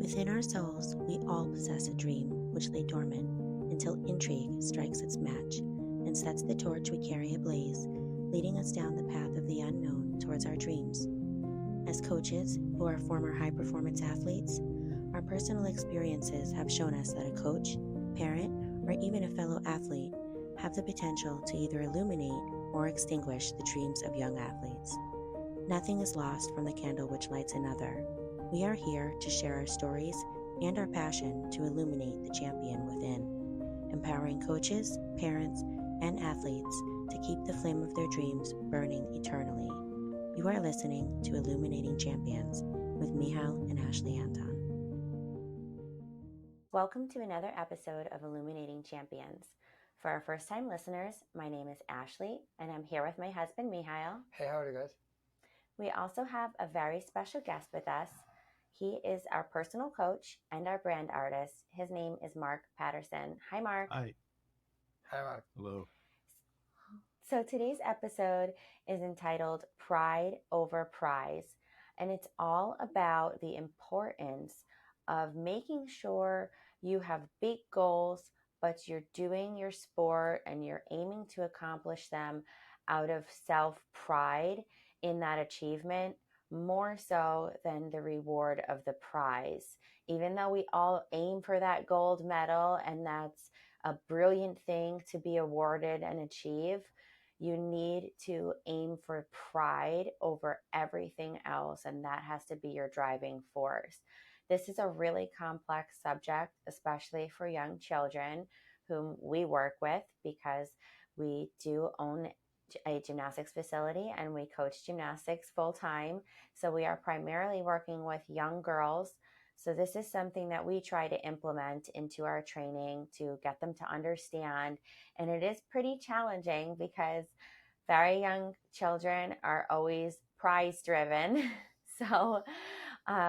Within our souls, we all possess a dream which lay dormant until intrigue strikes its match and sets the torch we carry ablaze, leading us down the path of the unknown towards our dreams. As coaches who are former high-performance athletes, our personal experiences have shown us that a coach, parent, or even a fellow athlete have the potential to either illuminate or extinguish the dreams of young athletes. Nothing is lost from the candle which lights another. We are here to share our stories and our passion to illuminate the champion within, empowering coaches, parents, and athletes to keep the flame of their dreams burning eternally. You are listening to Illuminating Champions with Michal and Ashley Anton. Welcome to another episode of Illuminating Champions. For our first-time listeners, my name is Ashley, and I'm here with my husband, Michal. Hey, how are you guys? We also have a very special guest with us. He is our personal coach and our brand artist. His name is Mark Patterson. Hi, Mark. Hi. Hi, Mark. Hello. So today's episode is entitled Pride Over Prize, and it's all about the importance of making sure you have big goals, but you're doing your sport and you're aiming to accomplish them out of self-pride in that achievement, more so than the reward of the prize. Even though we all aim for that gold medal and that's a brilliant thing to be awarded and achieve, you need to aim for pride over everything else, and that has to be your driving force. This is a really complex subject, especially for young children whom we work with, because we do own a gymnastics facility and we coach gymnastics full time. So we are primarily working with young girls. So this is something that we try to implement into our training to get them to understand. And it is pretty challenging because very young children are always prize driven. So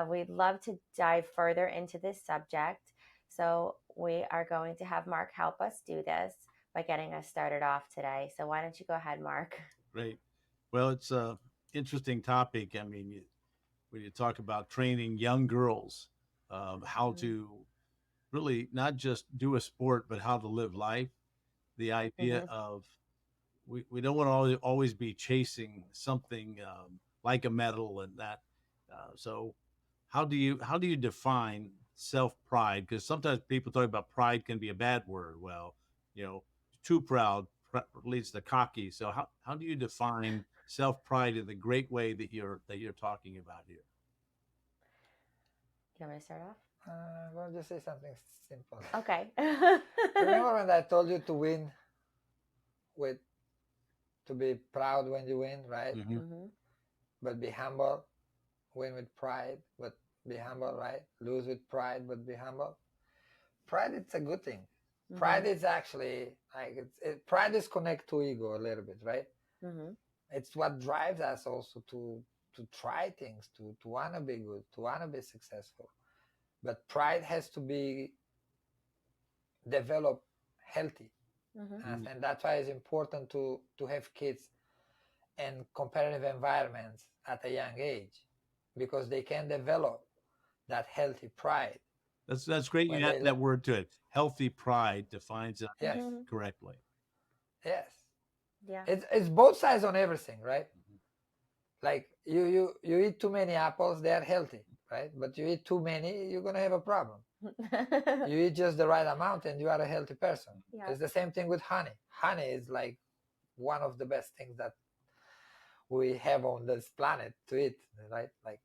we'd love to dive further into this subject. So we are going to have Mark help us do this by getting us started off today. So why don't you go ahead, Mark? Great. Well, it's a interesting topic. I mean, when you talk about training young girls, how to really not just do a sport, but how to live life. The idea of we don't want to always be chasing something like a medal and that. So how do you define self pride? Because sometimes people talk about pride can be a bad word. Well, too proud leads to cocky. So how do you define self pride in the great way that you're talking about here? You want me to start off? Well, just say something simple. Okay. Remember when I told you to win to be proud when you win, right? Mm-hmm. But be humble. Win with pride, but be humble, right? Lose with pride, but be humble. Pride, it's a good thing. Pride is actually pride is connected to ego a little bit, right? It's what drives us also to try things, to want to be good, to want to be successful. But pride has to be developed healthy. And that's why it's important to have kids in competitive environments at a young age, because they can develop that healthy pride. That's great. You add that word to it. Healthy pride defines it correctly. Yes. Yeah. It's both sides on everything, right? Like you eat too many apples, they are healthy, right? But you eat too many, you're gonna have a problem. You eat just the right amount and you are a healthy person. Yeah. It's the same thing with honey. Honey is like one of the best things that we have on this planet to eat, right? Like,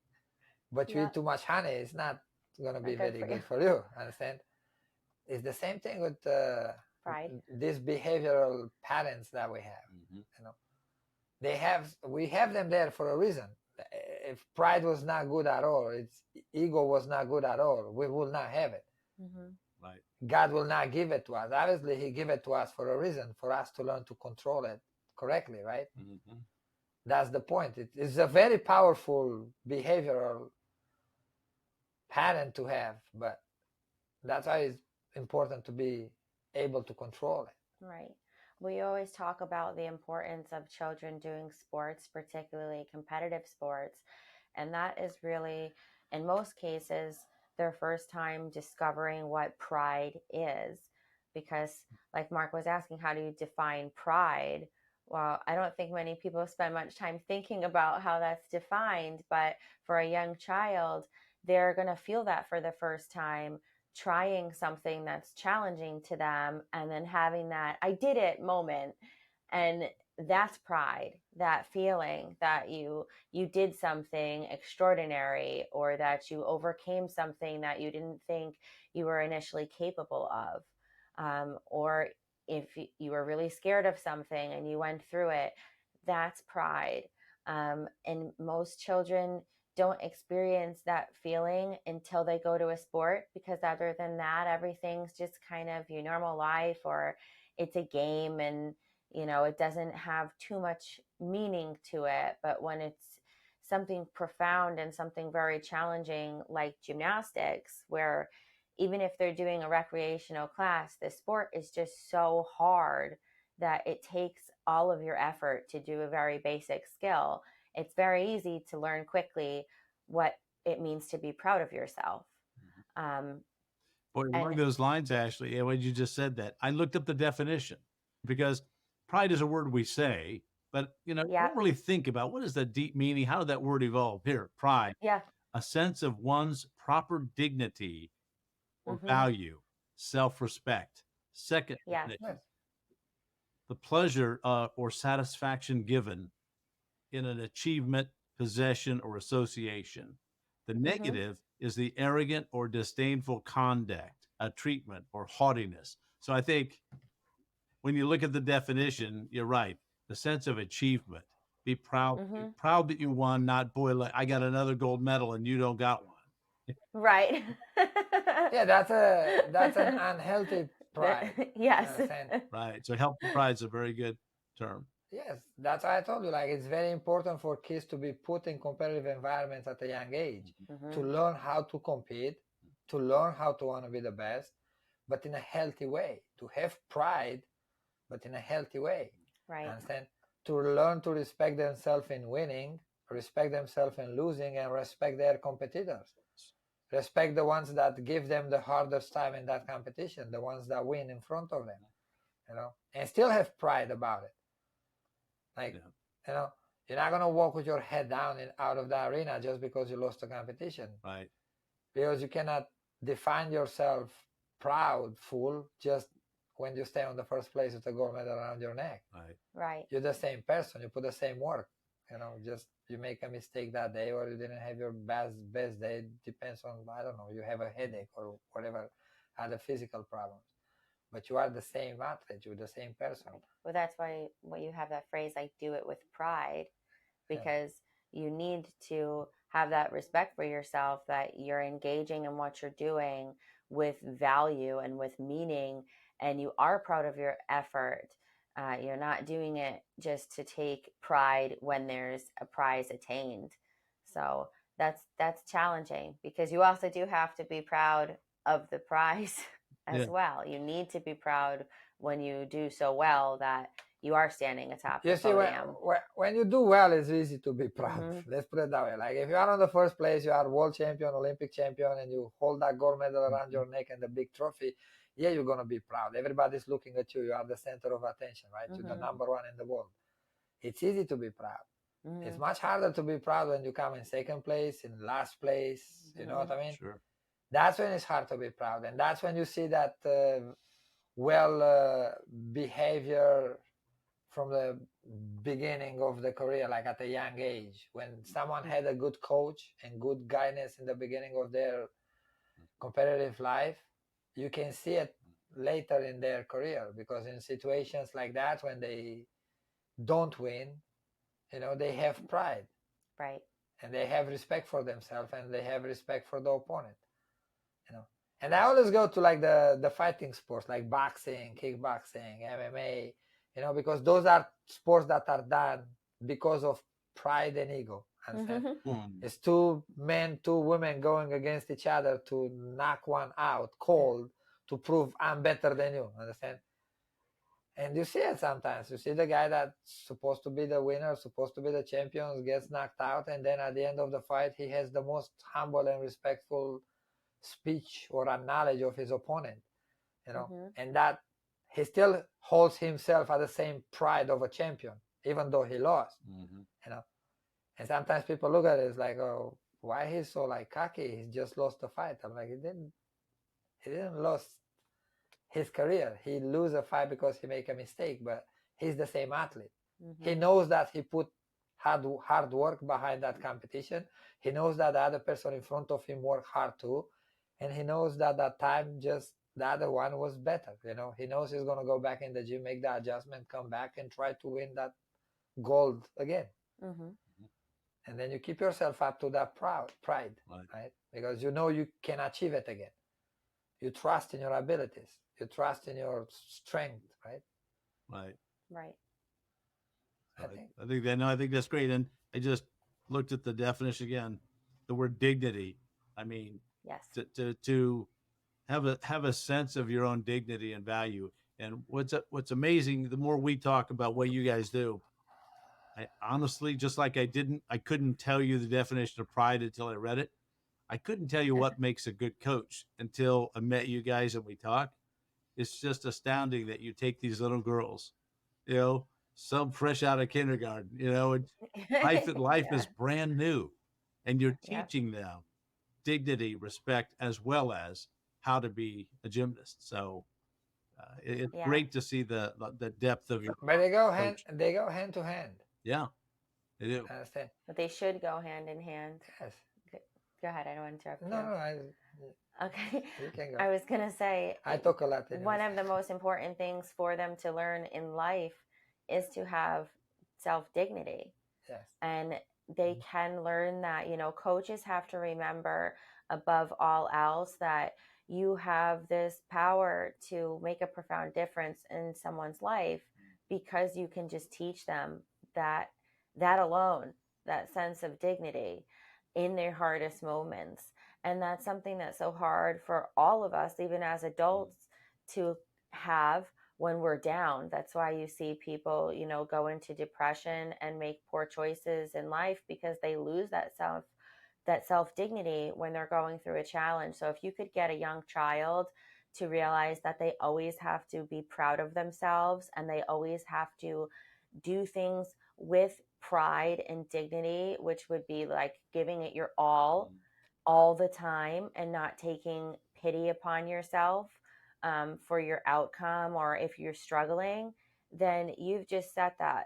but you eat too much honey, it's not gonna be very good for you. Understand? It's the same thing with pride. These behavioral patterns that we have. We have them there for a reason. If pride was not good at all, its ego was not good at all, we will not have it. Right. God will not give it to us. Obviously, He gave it to us for a reason, for us to learn to control it correctly, right? That's the point. It's a very powerful behavioral pattern to have, but that's why it's important to be able to control it. Right. We always talk about the importance of children doing sports, particularly competitive sports. And that is really, in most cases, their first time discovering what pride is. Because, like Mark was asking, how do you define pride? Well, I don't think many people spend much time thinking about how that's defined, but for a young child, they're going to feel that for the first time, trying something that's challenging to them, and then having that I did it moment. And that's pride, that feeling that you did something extraordinary, or that you overcame something that you didn't think you were initially capable of, or if you were really scared of something and you went through it. That's pride. And most children don't experience that feeling until they go to a sport, because other than that, everything's just kind of your normal life, or it's a game, and it doesn't have too much meaning to it. But when it's something profound and something very challenging, like gymnastics, where even if they're doing a recreational class, the sport is just so hard that it takes all of your effort to do a very basic skill. It's very easy to learn quickly what it means to be proud of yourself. Um, Boy, along and those lines, Ashley, yeah, when you just said that, I looked up the definition, because pride is a word we say, but you yeah, don't really think about what is the deep meaning. How did that word evolve? Here, pride, yeah, a sense of one's proper dignity or mm-hmm, value, self-respect. Second yeah, definition, the pleasure or satisfaction given in an achievement, possession, or association. The mm-hmm, negative is the arrogant or disdainful conduct, a treatment, or haughtiness. So I think when you look at the definition, you're right. The sense of achievement. Be mm-hmm. proud that you won, not boy, like I got another gold medal and you don't got one. Right. Yeah, that's an unhealthy pride. You Yes. understand? Right. So healthy pride is a very good term. Yes, that's why I told you, like, it's very important for kids to be put in competitive environments at a young age, to Mm-hmm. learn how to compete, to learn how to want to be the best, but in a healthy way, to have pride, but in a healthy way. Right. Understand? To learn to respect themselves in winning, respect themselves in losing, and respect their competitors. Respect the ones that give them the hardest time in that competition, the ones that win in front of them, and still have pride about it. Like, Yeah. you're not gonna walk with your head down and out of the arena just because you lost a competition. Right. Because you cannot define yourself proud, full, just when you stay on the first place with a gold medal around your neck. Right. Right. You're the same person. You put the same work. Just you make a mistake that day, or you didn't have your best day. Depends on, I don't know. You have a headache or whatever, other physical problems. But you are the same athlete. You're the same person. Right. Well, that's why you have that phrase, I do it with pride, Yeah. because you need to have that respect for yourself, that you're engaging in what you're doing with value and with meaning, and you are proud of your effort. You're not doing it just to take pride when there's a prize attained. So that's challenging, because you also do have to be proud of the prize as Yeah. well. You need to be proud when you do so well that you are standing atop the You see, podium. when you do well, it's easy to be proud. Mm-hmm. Let's put it that way. Like, if you are on the first place, you are world champion, Olympic champion, and you hold that gold medal around your neck and the big trophy, yeah, you're going to be proud. Everybody's looking at you. You are the center of attention, right? Mm-hmm. You're the number one in the world. It's easy to be proud. Mm-hmm. It's much harder to be proud when you come in second place, in last place. Mm-hmm. You know what I mean? Sure. That's when it's hard to be proud. And that's when you see that behavior from the beginning of the career, like at a young age, when someone had a good coach and good guidance in the beginning of their competitive life, you can see it later in their career, because in situations like that, when they don't win, they have pride, Right. and they have respect for themselves, and they have respect for the opponent. And I always go to, like, the fighting sports, like boxing, kickboxing, MMA, because those are sports that are done because of pride and ego. Understand? Mm-hmm. It's two men, two women going against each other to knock one out cold, to prove I'm better than you. Understand? And you see it sometimes. You see the guy that's supposed to be the winner, supposed to be the champion, gets knocked out, and then at the end of the fight, he has the most humble and respectful speech or a knowledge of his opponent, you know, Mm-hmm. and that he still holds himself at the same pride of a champion, even though he lost, you know. And sometimes people look at it as like, oh, why he's so like cocky? He just lost the fight. I'm like, he didn't lose his career. He lose a fight because he make a mistake, but he's the same athlete. Mm-hmm. He knows that he put hard work behind that competition. He knows that the other person in front of him worked hard too, and he knows that that time just the other one was better. You know, he knows he's gonna go back in the gym, make the adjustment, come back, and try to win that gold again. Mm-hmm. And then you keep yourself up to that pride, right? Because you know you can achieve it again. You trust in your abilities. You trust in your strength, right? Right. I think that's great. And I just looked at the definition again. The word dignity. I mean, Yes. to have a sense of your own dignity and value. And what's amazing, the more we talk about what you guys do, I honestly, just like I couldn't tell you the definition of pride until I read it. I couldn't tell you what makes a good coach until I met you guys and we talked. It's just astounding that you take these little girls, you know, some fresh out of kindergarten, you know, and life is brand new, and you're teaching them dignity, respect, as well as how to be a gymnast. So it's great to see the depth of your. But they go hand to hand. Yeah, they do. Understand? But they should go hand in hand. Yes. Go ahead. I don't want to interrupt you. No. Okay. You can go. I was going to say, I talk a lot. One of the most important things for them to learn in life is to have self-dignity. Yes. And they can learn that, you know, coaches have to remember above all else that you have this power to make a profound difference in someone's life because you can just teach them that alone, that sense of dignity in their hardest moments. And that's something that's so hard for all of us, even as adults, to have when we're down. That's why you see people, you know, go into depression and make poor choices in life because they lose that self dignity when they're going through a challenge. So if you could get a young child to realize that they always have to be proud of themselves and they always have to do things with pride and dignity, which would be like giving it your all the time and not taking pity upon yourself for your outcome, or if you're struggling, then you've just set that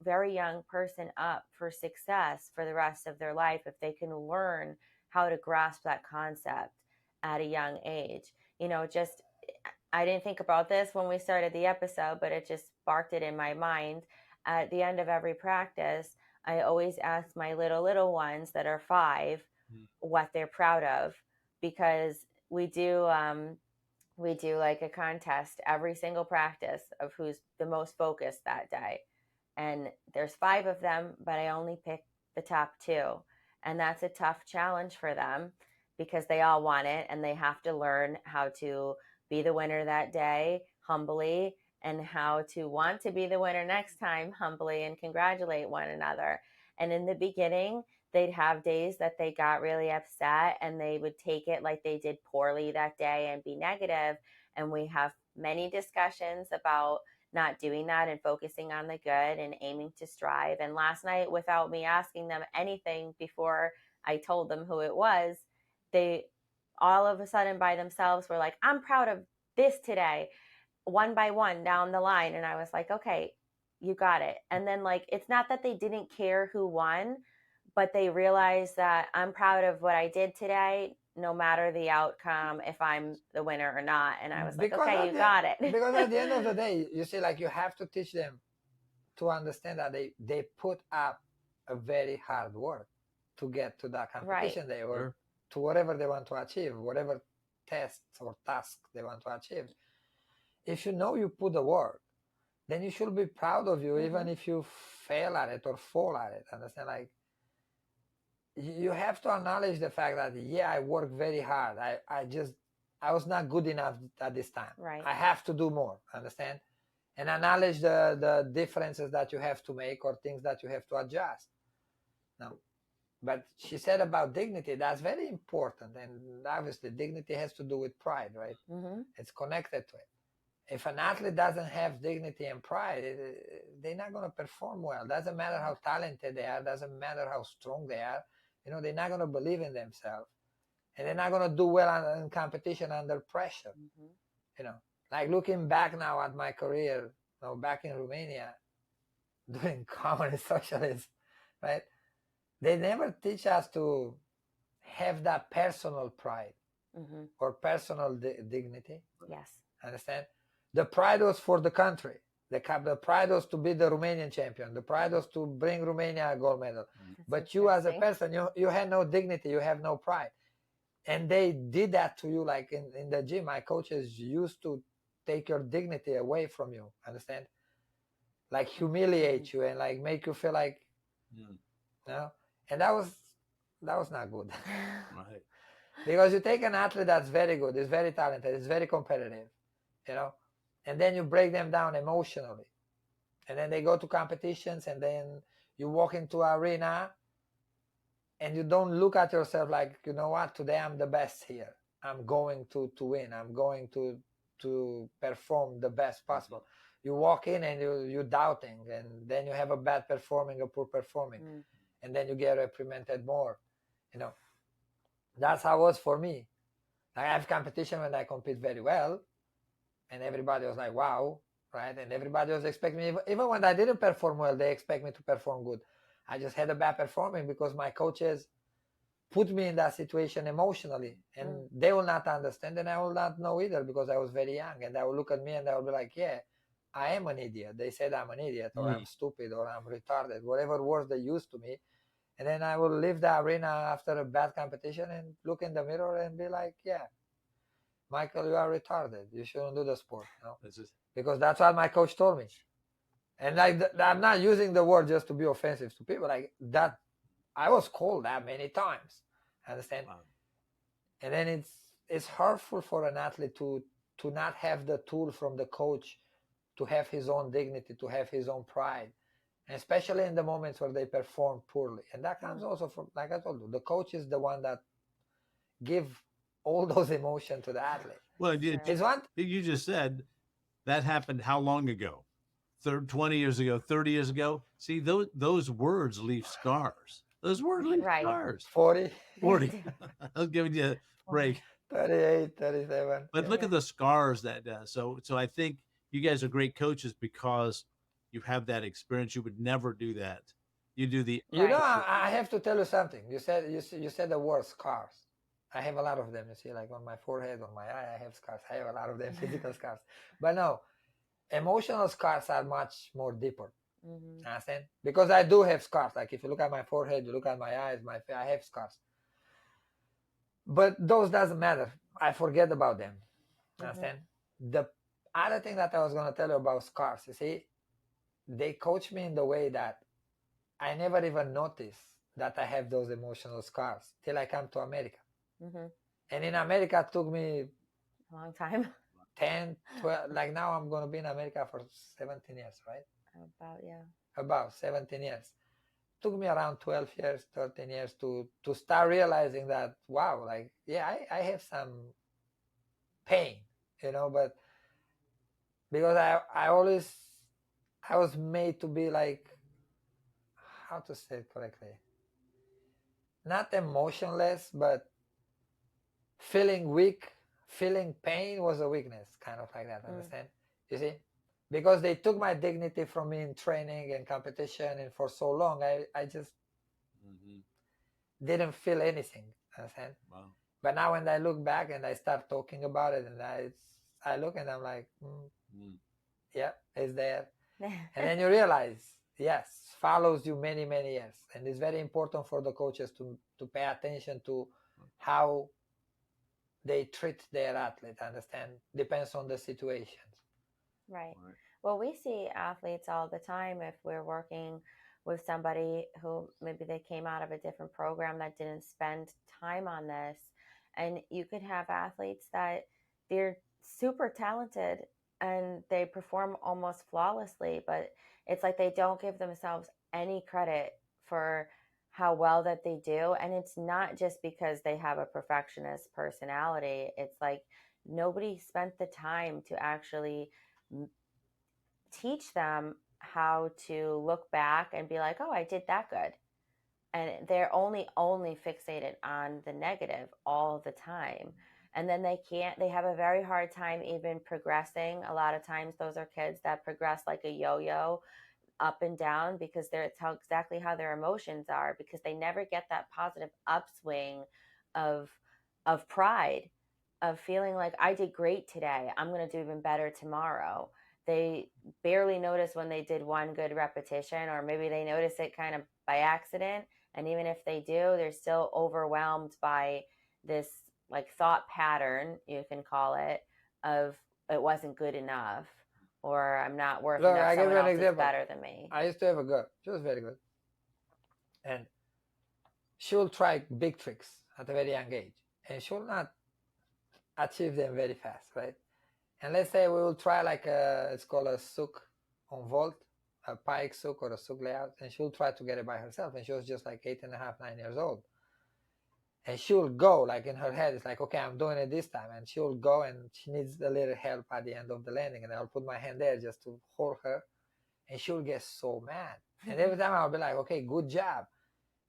very young person up for success for the rest of their life if they can learn how to grasp that concept at a young age. You know, just I didn't think about this when we started the episode, but it just sparked it in my mind. At the end of every practice, I always ask my little ones that are 5 what they're proud of, because we do like a contest every single practice of who's the most focused that day. And there's 5 of them, but I only pick the top 2. And that's a tough challenge for them because they all want it and they have to learn how to be the winner that day humbly, and how to want to be the winner next time humbly, and congratulate one another. And in the beginning, they'd have days that they got really upset and they would take it like they did poorly that day and be negative. And we have many discussions about not doing that and focusing on the good and aiming to strive. And last night, without me asking them anything before I told them who it was, they all of a sudden by themselves were like, I'm proud of this today, one by one down the line. And I was like, okay, you got it. And then, like, it's not that they didn't care who won, but they realized that I'm proud of what I did today, no matter the outcome, if I'm the winner or not. And I was like, okay, you got it. Because at the end of the day, you see, like, you have to teach them to understand that they put up a very hard work to get to that competition day, or to whatever they want to achieve, whatever tests or task they want to achieve. If you know you put the work, then you should be proud of you, even if you fail at it or fall at it. Understand? Like, you have to acknowledge the fact that, yeah, I worked very hard. I was not good enough at this time. Right. I have to do more. Understand? And acknowledge the differences that you have to make or things that you have to adjust. Now, But she said about dignity, that's very important. And obviously, dignity has to do with pride, right? Mm-hmm. It's connected to it. If an athlete doesn't have dignity and pride, they're not going to perform well. Doesn't matter how talented they are, doesn't matter how strong they are. You know, they're not going to believe in themselves. And they're not going to do well in competition under pressure. Mm-hmm. You know, like looking back now at my career, you know, back in Romania, doing communist socialism, right? They never teach us to have that personal pride Mm-hmm. or personal dignity. Yes. Understand? The pride was for the country. The pride was to be the Romanian champion. The pride was to bring Romania a gold medal. That's But you as a interesting. person, you had no dignity. You have no pride. And they did that to you, like in the gym. My coaches used to take your dignity away from you. Understand? Like humiliate you and like make you feel like, you know? And that was not good. Right. Because you take an athlete that's very good, is very talented, is very competitive, you know, and then you break them down emotionally. And then they go to competitions, and then you walk into an arena and you don't look at yourself like, you know what, today I'm the best here. I'm going to win. I'm going to perform the best possible. You walk in and you're doubting, and then you have a bad performing, a poor performing, and then you get reprimanded more. You know, that's how it was for me. I have competition when I compete very well, and everybody was like, wow, right? And everybody was expecting me, even when I didn't perform well, they expect me to perform good. I just had a bad performing because my coaches put me in that situation emotionally, and they will not understand, and I will not know either because I was very young, and they will look at me and they will be like, yeah, I am an idiot. They said I'm an idiot, or I'm stupid, or I'm retarded, whatever words they used to me. And then I will leave the arena after a bad competition and look in the mirror and be like, yeah, Michael, you are retarded. You shouldn't do the sport. No? Because that's what my coach told me. And like I'm not using the word just to be offensive to people. Like that, I was called that many times. Understand? Wow. And then it's hurtful for an athlete to not have the tool from the coach to have his own dignity, to have his own pride, and especially in the moments where they perform poorly. And that comes also from, like I told you, the coach is the one that give all those emotions to the athlete. Well, It's one. you just said that happened how long ago? 20 years ago, 30 years ago. See, those words leave scars. Those words leave scars. 40. 40. I was giving you a break. 38, 37. But look at the scars that does. So I think you guys are great coaches because you have that experience. You would never do that. You do the. You know, I have to tell you something. You said the word scars. I have a lot of them. You see, like on my forehead, on my eye, I have scars. I have a lot of them, physical scars. But no, emotional scars are much more deeper. Understand? Because I do have scars. Like if you look at my forehead, you look at my eyes, I have scars. But those doesn't matter. I forget about them. Understand? The other thing that I was going to tell you about scars, you see, they coach me in the way that I never even noticed that I have those emotional scars till I come to America. And in America, it took me a long time. 10, 12, like now I'm going to be in America for 17 years, right? About 17 years. Took me around 12 years, 13 years to start realizing that, wow, like, yeah, I have some pain, you know, but because I was made to be like, how to say it correctly? Not emotionless, but feeling weak, feeling pain was a weakness, kind of like that, understand? You see? Because they took my dignity from me in training and competition, and for so long, I just didn't feel anything, understand? Wow. But now when I look back and I start talking about it, and I look and I'm like, yeah, it's there. And then you realize, yes, follows you many, many years. And it's very important for the coaches to pay attention to how they treat their athlete, understand? Depends on the situations. Right. Well, we see athletes all the time if we're working with somebody who maybe they came out of a different program that didn't spend time on this. And you could have athletes that they're super talented and they perform almost flawlessly, but it's like they don't give themselves any credit for how well that they do. And it's not just because they have a perfectionist personality. It's like nobody spent the time to actually teach them how to look back and be like, oh, I did that good. And they're only fixated on the negative all the time. And then they have a very hard time even progressing. A lot of times those are kids that progress like a yo-yo, up and down, because it's exactly how their emotions are, because they never get that positive upswing of pride, of feeling like I did great today, I'm going to do even better tomorrow. They barely notice when they did one good repetition, or maybe they notice it kind of by accident, and even if they do, they're still overwhelmed by this like thought pattern, you can call it, of it wasn't good enough, or I'm not worth Look, enough, I give someone you an else is example. better than me. I used to have a girl. She was very good. And she will try big tricks at a very young age. And she will not achieve them very fast, right? And let's say we will try like it's called a souk on vault, a pike souk or a souk layout. And she'll try to get it by herself. And she was just like 8.5, 9 years old. And she will go like in her head, it's like, okay, I'm doing it this time. And she will go and she needs a little help at the end of the landing. And I'll put my hand there just to hold her. And she will get so mad. And every time I'll be like, okay, good job.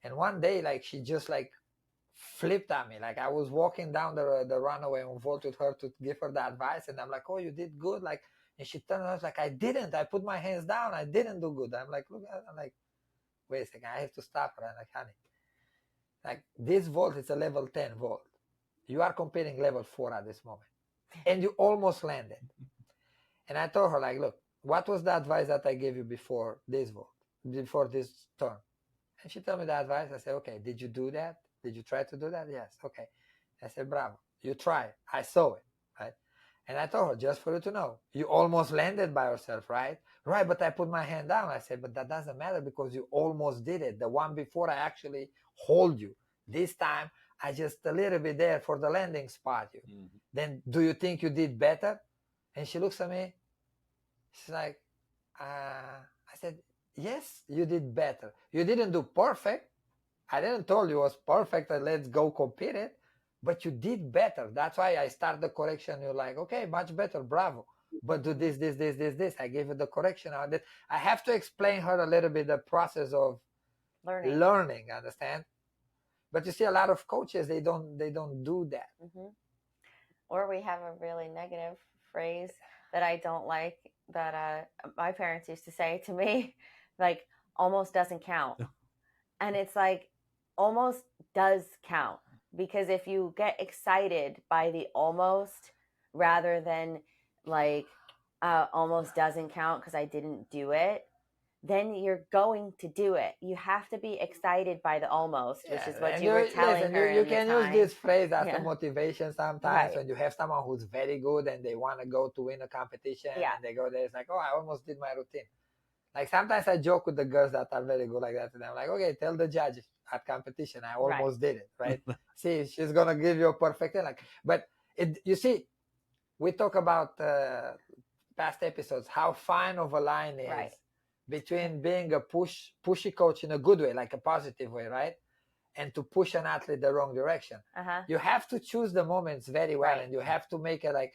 And one day, like, she just like flipped at me. Like I was walking down the runway on vault with her to give her the advice. And I'm like, oh, you did good. Like, and she turned around, like, I didn't. I put my hands down. I didn't do good. I'm like, look, I'm like, wait a second. I have to stop her. I'm like, honey, like this vault is a level 10 vault. You are competing level 4 at this moment. And you almost landed. And I told her, like, look, what was the advice that I gave you before this vault, before this turn? And she told me the advice. I said, okay, did you do that? Did you try to do that? Yes. Okay. I said, bravo. You tried. I saw it. Right. And I told her, just for you to know, you almost landed by yourself, right? Right. But I put my hand down. I said, but that doesn't matter because you almost did it. The one before I actually hold you. This time I just a little bit there for the landing spot you. Mm-hmm. Then do you think you did better? And she looks at me. She's like, I said, yes, you did better. You didn't do perfect. I didn't tell you it was perfect and let's go compete it, but you did better. That's why I start the correction. You're like, okay, much better, bravo. But do this, this, this, this, this. I gave you the correction. I have to explain her a little bit the process of learning, understand? But you see a lot of coaches, they don't do that. Mm-hmm. Or we have a really negative phrase that I don't like, that my parents used to say to me, like, almost doesn't count. And it's like, almost does count, because if you get excited by the almost rather than like almost doesn't count because I didn't do it, then you're going to do it. You have to be excited by the almost, which is what you were telling her. You can use this phrase as a motivation sometimes, right, when you have someone who's very good and they want to go to win a competition, and they go there, it's like, oh, I almost did my routine. Like sometimes I joke with the girls that are very good like that, and I'm like, okay, tell the judge at competition I almost did it, right? See, she's gonna give you a perfect thing. Like, but you see, we talk about past episodes how fine of a line is between being a pushy coach in a good way, like a positive way, right? And to push an athlete the wrong direction. You have to choose the moments very well, and you have to make it like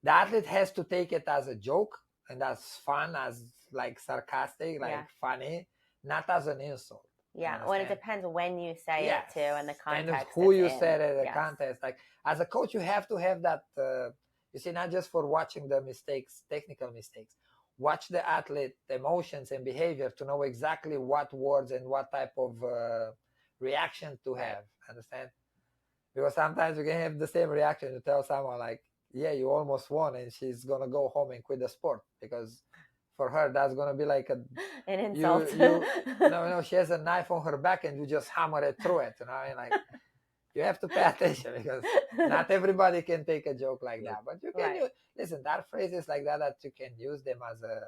the athlete has to take it as a joke and as fun, as like sarcastic, like funny, not as an insult. Yeah, well, it depends when you say it too, and the context, and who you said it, the context. Like as a coach, you have to have that. You see, not just for watching the mistakes, technical mistakes. Watch the athlete emotions and behavior to know exactly what words and what type of reaction to have. Understand? Because sometimes you can have the same reaction. You tell someone like, yeah, you almost won, and she's gonna go home and quit the sport, because for her that's gonna be like an insult. No, she has a knife on her back and you just hammer it through it. You know, I mean, like, you have to pay attention, because not everybody can take a joke like that. But you can listen. That phrase is like that you can use them as a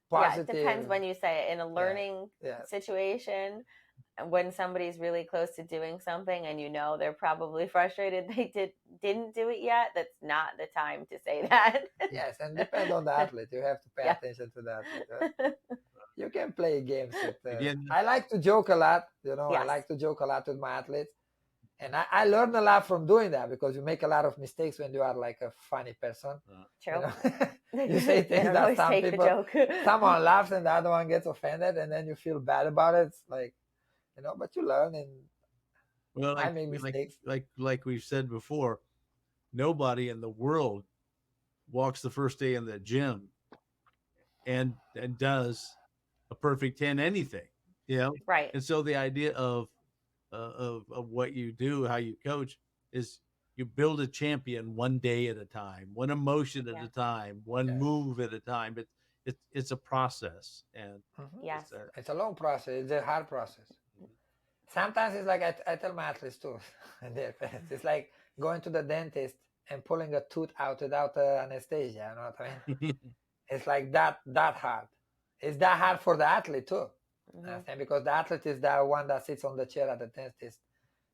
positive. It depends when you say it. In a learning situation, when somebody's really close to doing something and you know they're probably frustrated they didn't do it yet, that's not the time to say that. Yes, and depend on the athlete. You have to pay attention to that. you can play games with. Again, I like to joke a lot. You know, I Yes. like to joke a lot with my athletes, and I learned a lot from doing that because you make a lot of mistakes when you are like a funny person. You True. know, you say They things don't that always some take the people, joke. someone laughs and the other one gets offended, and then you feel bad about it. It's like, but you learn, and well, I make mistakes. like we've said before, nobody in the world walks the first day in the gym and does a perfect 10 anything, you know. Right. And so the idea of what you do, how you coach, is you build a champion one day at a time, one emotion at Yeah. a time, one Yes. move at a time. It's a process, and Yes. It's a long process. It's a hard process. Sometimes it's like I tell my athletes too, and their parents, it's like going to the dentist and pulling a tooth out without anesthesia. You know what I mean? It's like that hard. It's that hard for the athlete too. Understand? Because the athlete is the one that sits on the chair at the dentist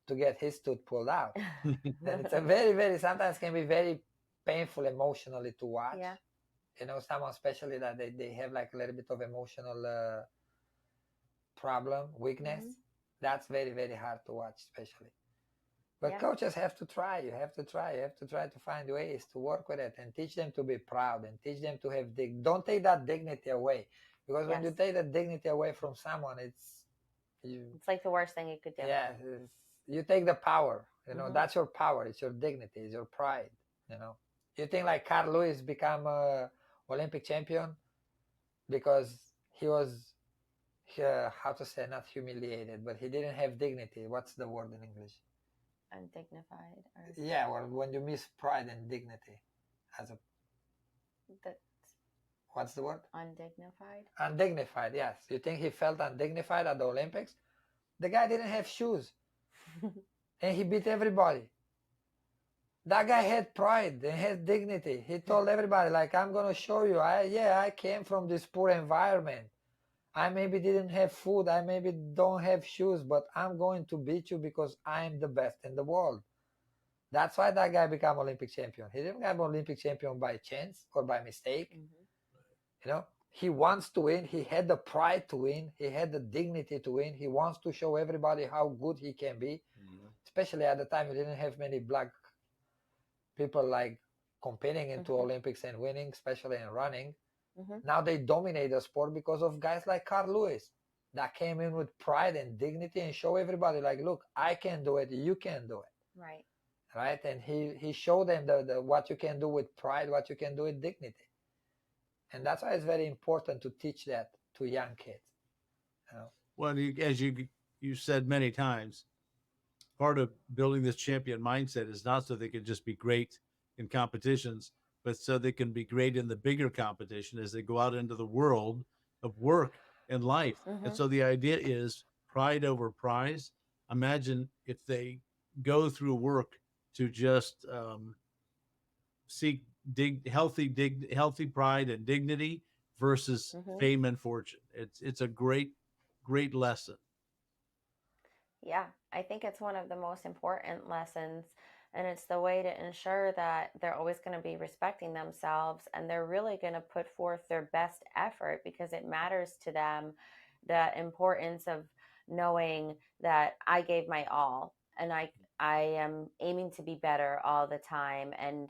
to get his tooth pulled out. And it's a very, very, sometimes can be very painful emotionally to watch. Yeah. Someone especially that they have like a little bit of emotional problem, weakness. That's very, very hard to watch, especially. But coaches have to try. You have to try. You have to try to find ways to work with it and teach them to be proud and teach them to have don't take that dignity away, because when you take that dignity away from someone, it's like the worst thing you could do. Yeah, you take the power. That's your power. It's your dignity. It's your pride. You think like Carl Lewis become a Olympic champion because he was how to say, not humiliated, but he didn't have dignity. What's the word in English? Undignified. Yeah, well, when you miss pride and dignity as a what's the word? Undignified. Undignified, yes. You think he felt undignified at the Olympics? The guy didn't have shoes and he beat everybody. That guy had pride and had dignity. He told everybody, like, I'm going to show you. I came from this poor environment. I maybe didn't have food. I maybe don't have shoes, but I'm going to beat you because I'm the best in the world. That's why that guy became Olympic champion. He didn't become Olympic champion by chance or by mistake. He wants to win. He had the pride to win. He had the dignity to win. He wants to show everybody how good he can be. Especially at the time, we didn't have many black people like competing into Olympics and winning, especially in running. Now they dominate the sport because of guys like Carl Lewis that came in with pride and dignity and show everybody, like, look, I can do it, you can do it. Right. And he showed them the what you can do with pride, what you can do with dignity. And that's why it's very important to teach that to young kids. Well, as you said many times, part of building this champion mindset is not so they can just be great in competitions, but so they can be great in the bigger competition as they go out into the world of work and life. And so the idea is pride over prize. Imagine if they go through work to just seek healthy pride and dignity versus fame and fortune. It's a great lesson. Yeah, I think it's one of the most important lessons, and it's the way to ensure that they're always going to be respecting themselves and they're really going to put forth their best effort because it matters to them, the importance of knowing that I gave my all and I am aiming to be better all the time, and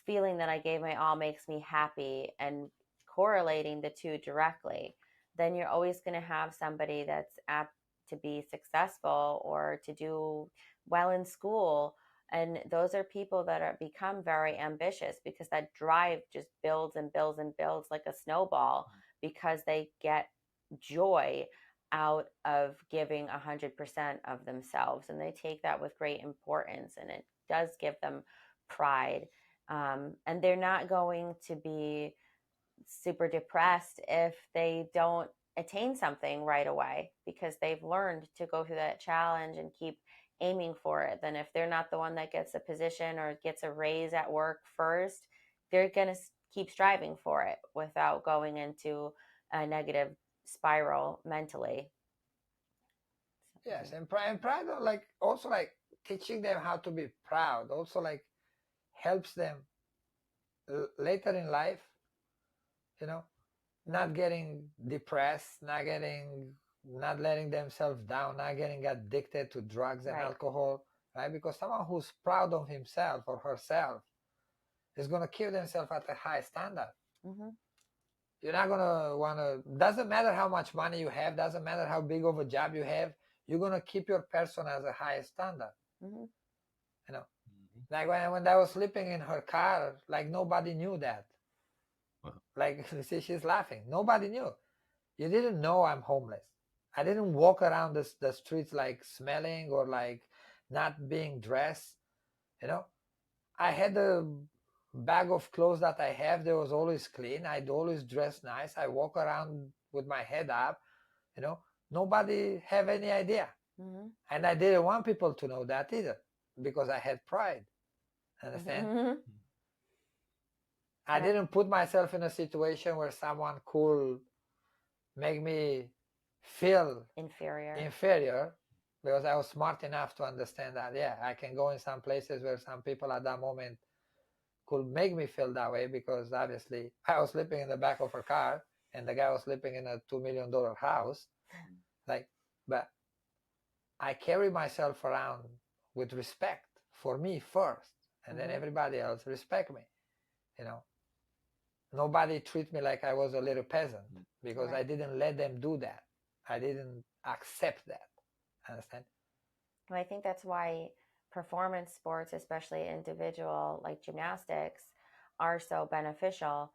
feeling that I gave my all makes me happy, and correlating the two directly. Then you're always going to have somebody that's apt to be successful or to do well in school. And those are people that become very ambitious because that drive just builds and builds and builds like a snowball, because they get joy out of giving 100% of themselves, and they take that with great importance, and it does give them pride. And they're not going to be super depressed if they don't attain something right away, because they've learned to go through that challenge and keep aiming for it. Then if they're not the one that gets a position or gets a raise at work first, they're going to keep striving for it without going into a negative spiral mentally. Yes, and pride, like, also like teaching them how to be proud also like helps them later in life, not getting depressed, not letting themselves down, not getting addicted to drugs and Right. alcohol, right? Because someone who's proud of himself or herself is going to keep themselves at a high standard. Mm-hmm. You're not going to want to, doesn't matter how much money you have, doesn't matter how big of a job you have, you're going to keep your person as a high standard. Mm-hmm. You know, like when I was sleeping in her car, like nobody knew that. Wow. Like, see, she's laughing. Nobody knew. You didn't know I'm homeless. I didn't walk around the streets like smelling or like not being dressed. You know, I had a bag of clothes that I have that was always clean. I'd always dress nice. I walk around with my head up. You know, nobody have any idea. Mm-hmm. And I didn't want people to know that either because I had pride. Understand? Mm-hmm. I didn't put myself in a situation where someone could make me feel inferior because I was smart enough to understand that, yeah, I can go in some places where some people at that moment could make me feel that way because obviously I was sleeping in the back of a car and the guy was sleeping in a $2 million house. Like, but I carry myself around with respect for me first, and then everybody else respect me. You know, nobody treat me like I was a little peasant because I didn't let them do that. I didn't accept that. Understand? Well, I think that's why performance sports, especially individual like gymnastics, are so beneficial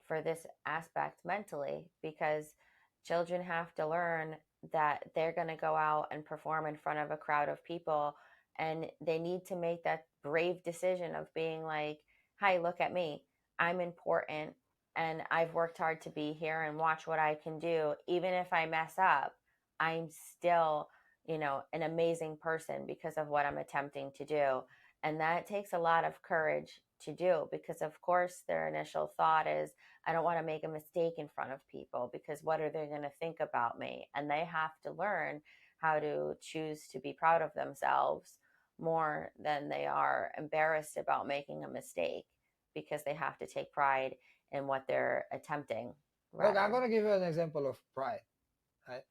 for this aspect mentally, because children have to learn that they're going to go out and perform in front of a crowd of people, and they need to make that brave decision of being like, hi, look at me, I'm important, and I've worked hard to be here, and watch what I can do. Even if I mess up, I'm still, an amazing person because of what I'm attempting to do. And that takes a lot of courage to do, because of course their initial thought is, I don't want to make a mistake in front of people because what are they going to think about me? And they have to learn how to choose to be proud of themselves more than they are embarrassed about making a mistake, because they have to take pride in what they're attempting. Look, I'm going to give you an example of pride. Right?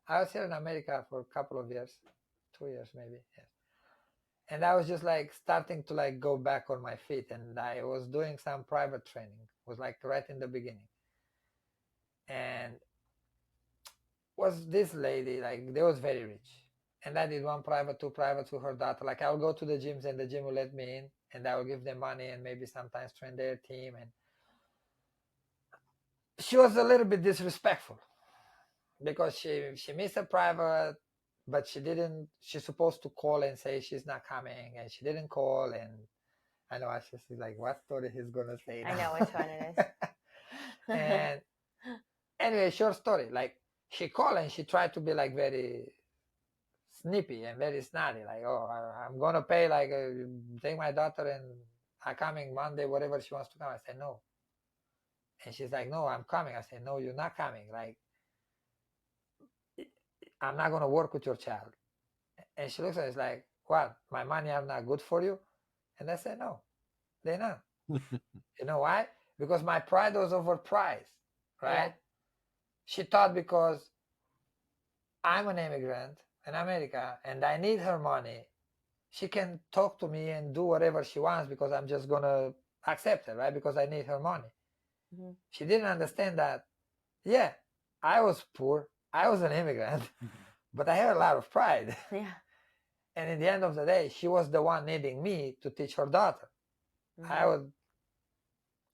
I was here in America for a couple of years, 2 years maybe. Yes. And I was just like starting to like go back on my feet, and I was doing some private training. It was like right in the beginning. And was this lady, like they was very rich. And I did one private, two private to her daughter. Like I would go to the gyms and the gym will let me in and I will give them money and maybe sometimes train their team. And she was a little bit disrespectful because she missed a private, but she's supposed to call and say she's not coming, and she didn't call. And I know she's like, what story he's gonna say now? I know which one it is. And anyway, short story, like she called and she tried to be like very snippy and very snotty, like, oh, I'm gonna pay, like take my daughter and I'm coming Monday, whatever she wants to come. I said no. And she's like, no, I'm coming. I said, no, you're not coming. Like, I'm not gonna work with your child. And she looks at us like, what, my money are not good for you? And I said, no, they're not. You know why? Because my pride was overpriced, right? Yeah. She thought because I'm an immigrant in America and I need her money, she can talk to me and do whatever she wants because I'm just going to accept it, right? Because I need her money. Mm-hmm. She didn't understand that, yeah, I was poor, I was an immigrant, but I had a lot of pride. Yeah. And in the end of the day, she was the one needing me to teach her daughter. Mm-hmm.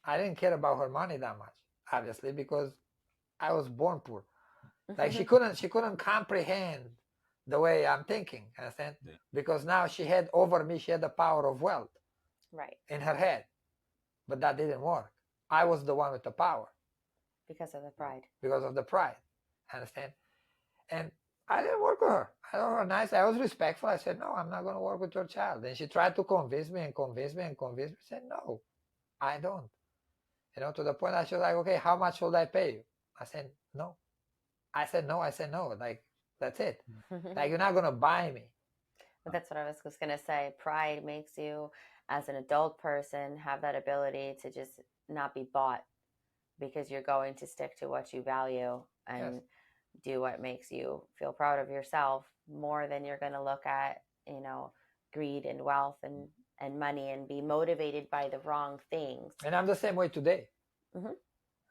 I didn't care about her money that much, obviously, because I was born poor. Like she couldn't comprehend the way I'm thinking, understand? Yeah. Because now she had over me, she had the power of wealth, right, in her head. But that didn't work. I was the one with the power. Because of the pride. Because of the pride, understand? And I didn't work with her. I was nice. I was respectful. I said, no, I'm not going to work with your child. And she tried to convince me and convince me and convince me. I said, no, I don't. To the point that she was like, okay, how much should I pay you? I said, no. I said, no. Like, that's it. Like, you're not going to buy me. But that's what I was just going to say. Pride makes you, as an adult person, have that ability to just not be bought. because you're going to stick to what you value and Yes. do what makes you feel proud of yourself more than you're going to look at, greed and wealth and money and be motivated by the wrong things. And I'm the same way today. Hmm.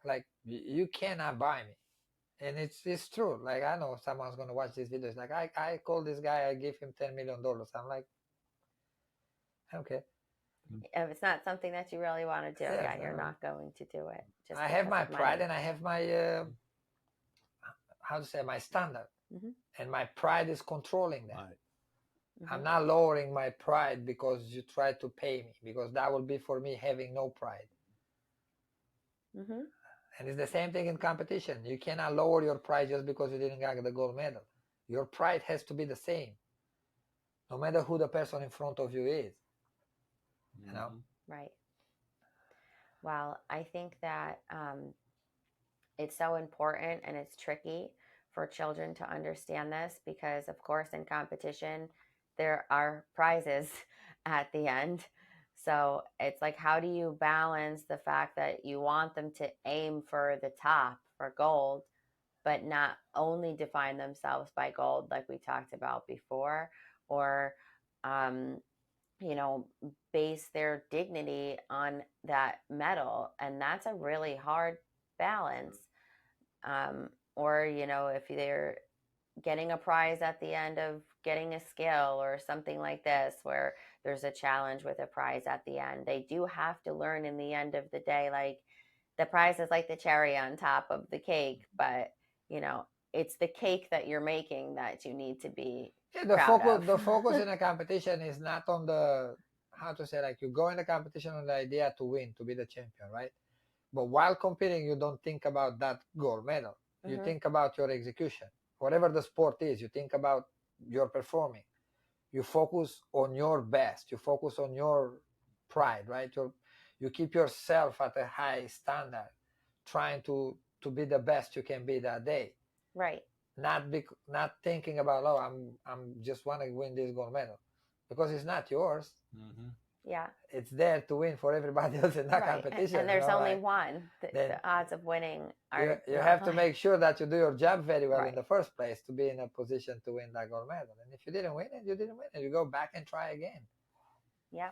Like you cannot buy me. And it's true. Like I know someone's gonna watch this video. It's like I call this guy, I give him $10 million. I'm like, okay. If it's not something that you really want to do, Yes, yeah, you're not going to do it. Just I have because my of pride money. and I have my how to say, my standard. Mhm. And my pride is controlling that. Right. Mhm. I'm not lowering my pride because you try to pay me, because that would be for me having no pride. Mhm. And it's the same thing in competition. You cannot lower your pride just because you didn't get the gold medal. Your pride has to be the same, no matter who the person in front of you is. You know? Right. Well, I think that it's so important and it's tricky for children to understand this because, of course, in competition, there are prizes at the end. So it's like, how do you balance the fact that you want them to aim for the top, for gold, but not only define themselves by gold, like we talked about before, or, um, base their dignity on that medal? And that's a really hard balance. Or, if they're getting a prize at the end of getting a skill or something like this, where there's a challenge with a prize at the end, they do have to learn in the end of the day, like the prize is like the cherry on top of the cake, but, it's the cake that you're making that you need to be proud of. The focus in a competition is not on the, how to say, like you go in the competition on the idea to win, to be the champion, right? But while competing, you don't think about that gold medal. You think about your execution. Whatever the sport is, you think about your performing. You focus on your best. You focus on your pride, right? You keep yourself at a high standard, trying to be the best you can be that day. Right. Not thinking about, oh, I'm just want to win this gold medal, because it's not yours. Yeah. It's there to win for everybody else in that Right. competition. And there's only one. Then The odds of winning are you not have to high. make sure that you do your job very well Right. in the first place to be in a position to win that gold medal. And if you didn't win it, you didn't win it. You go back and try again. Yeah.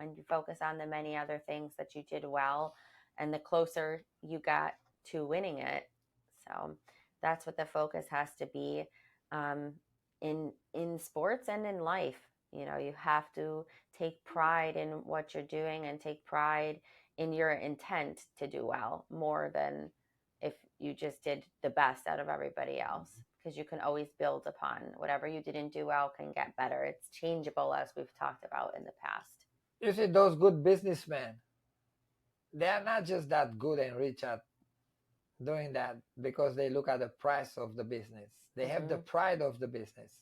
And you focus on the many other things that you did well, and the closer you got to winning it. So that's what the focus has to be, in sports and in life. You have to take pride in what you're doing and take pride in your intent to do well, more than if you just did the best out of everybody else, because you can always build upon whatever you didn't do well. Can get better. It's changeable, as we've talked about in the past. You see, those good businessmen, they are not just that good and rich at doing that because they look at the price of the business. They have the pride of the business.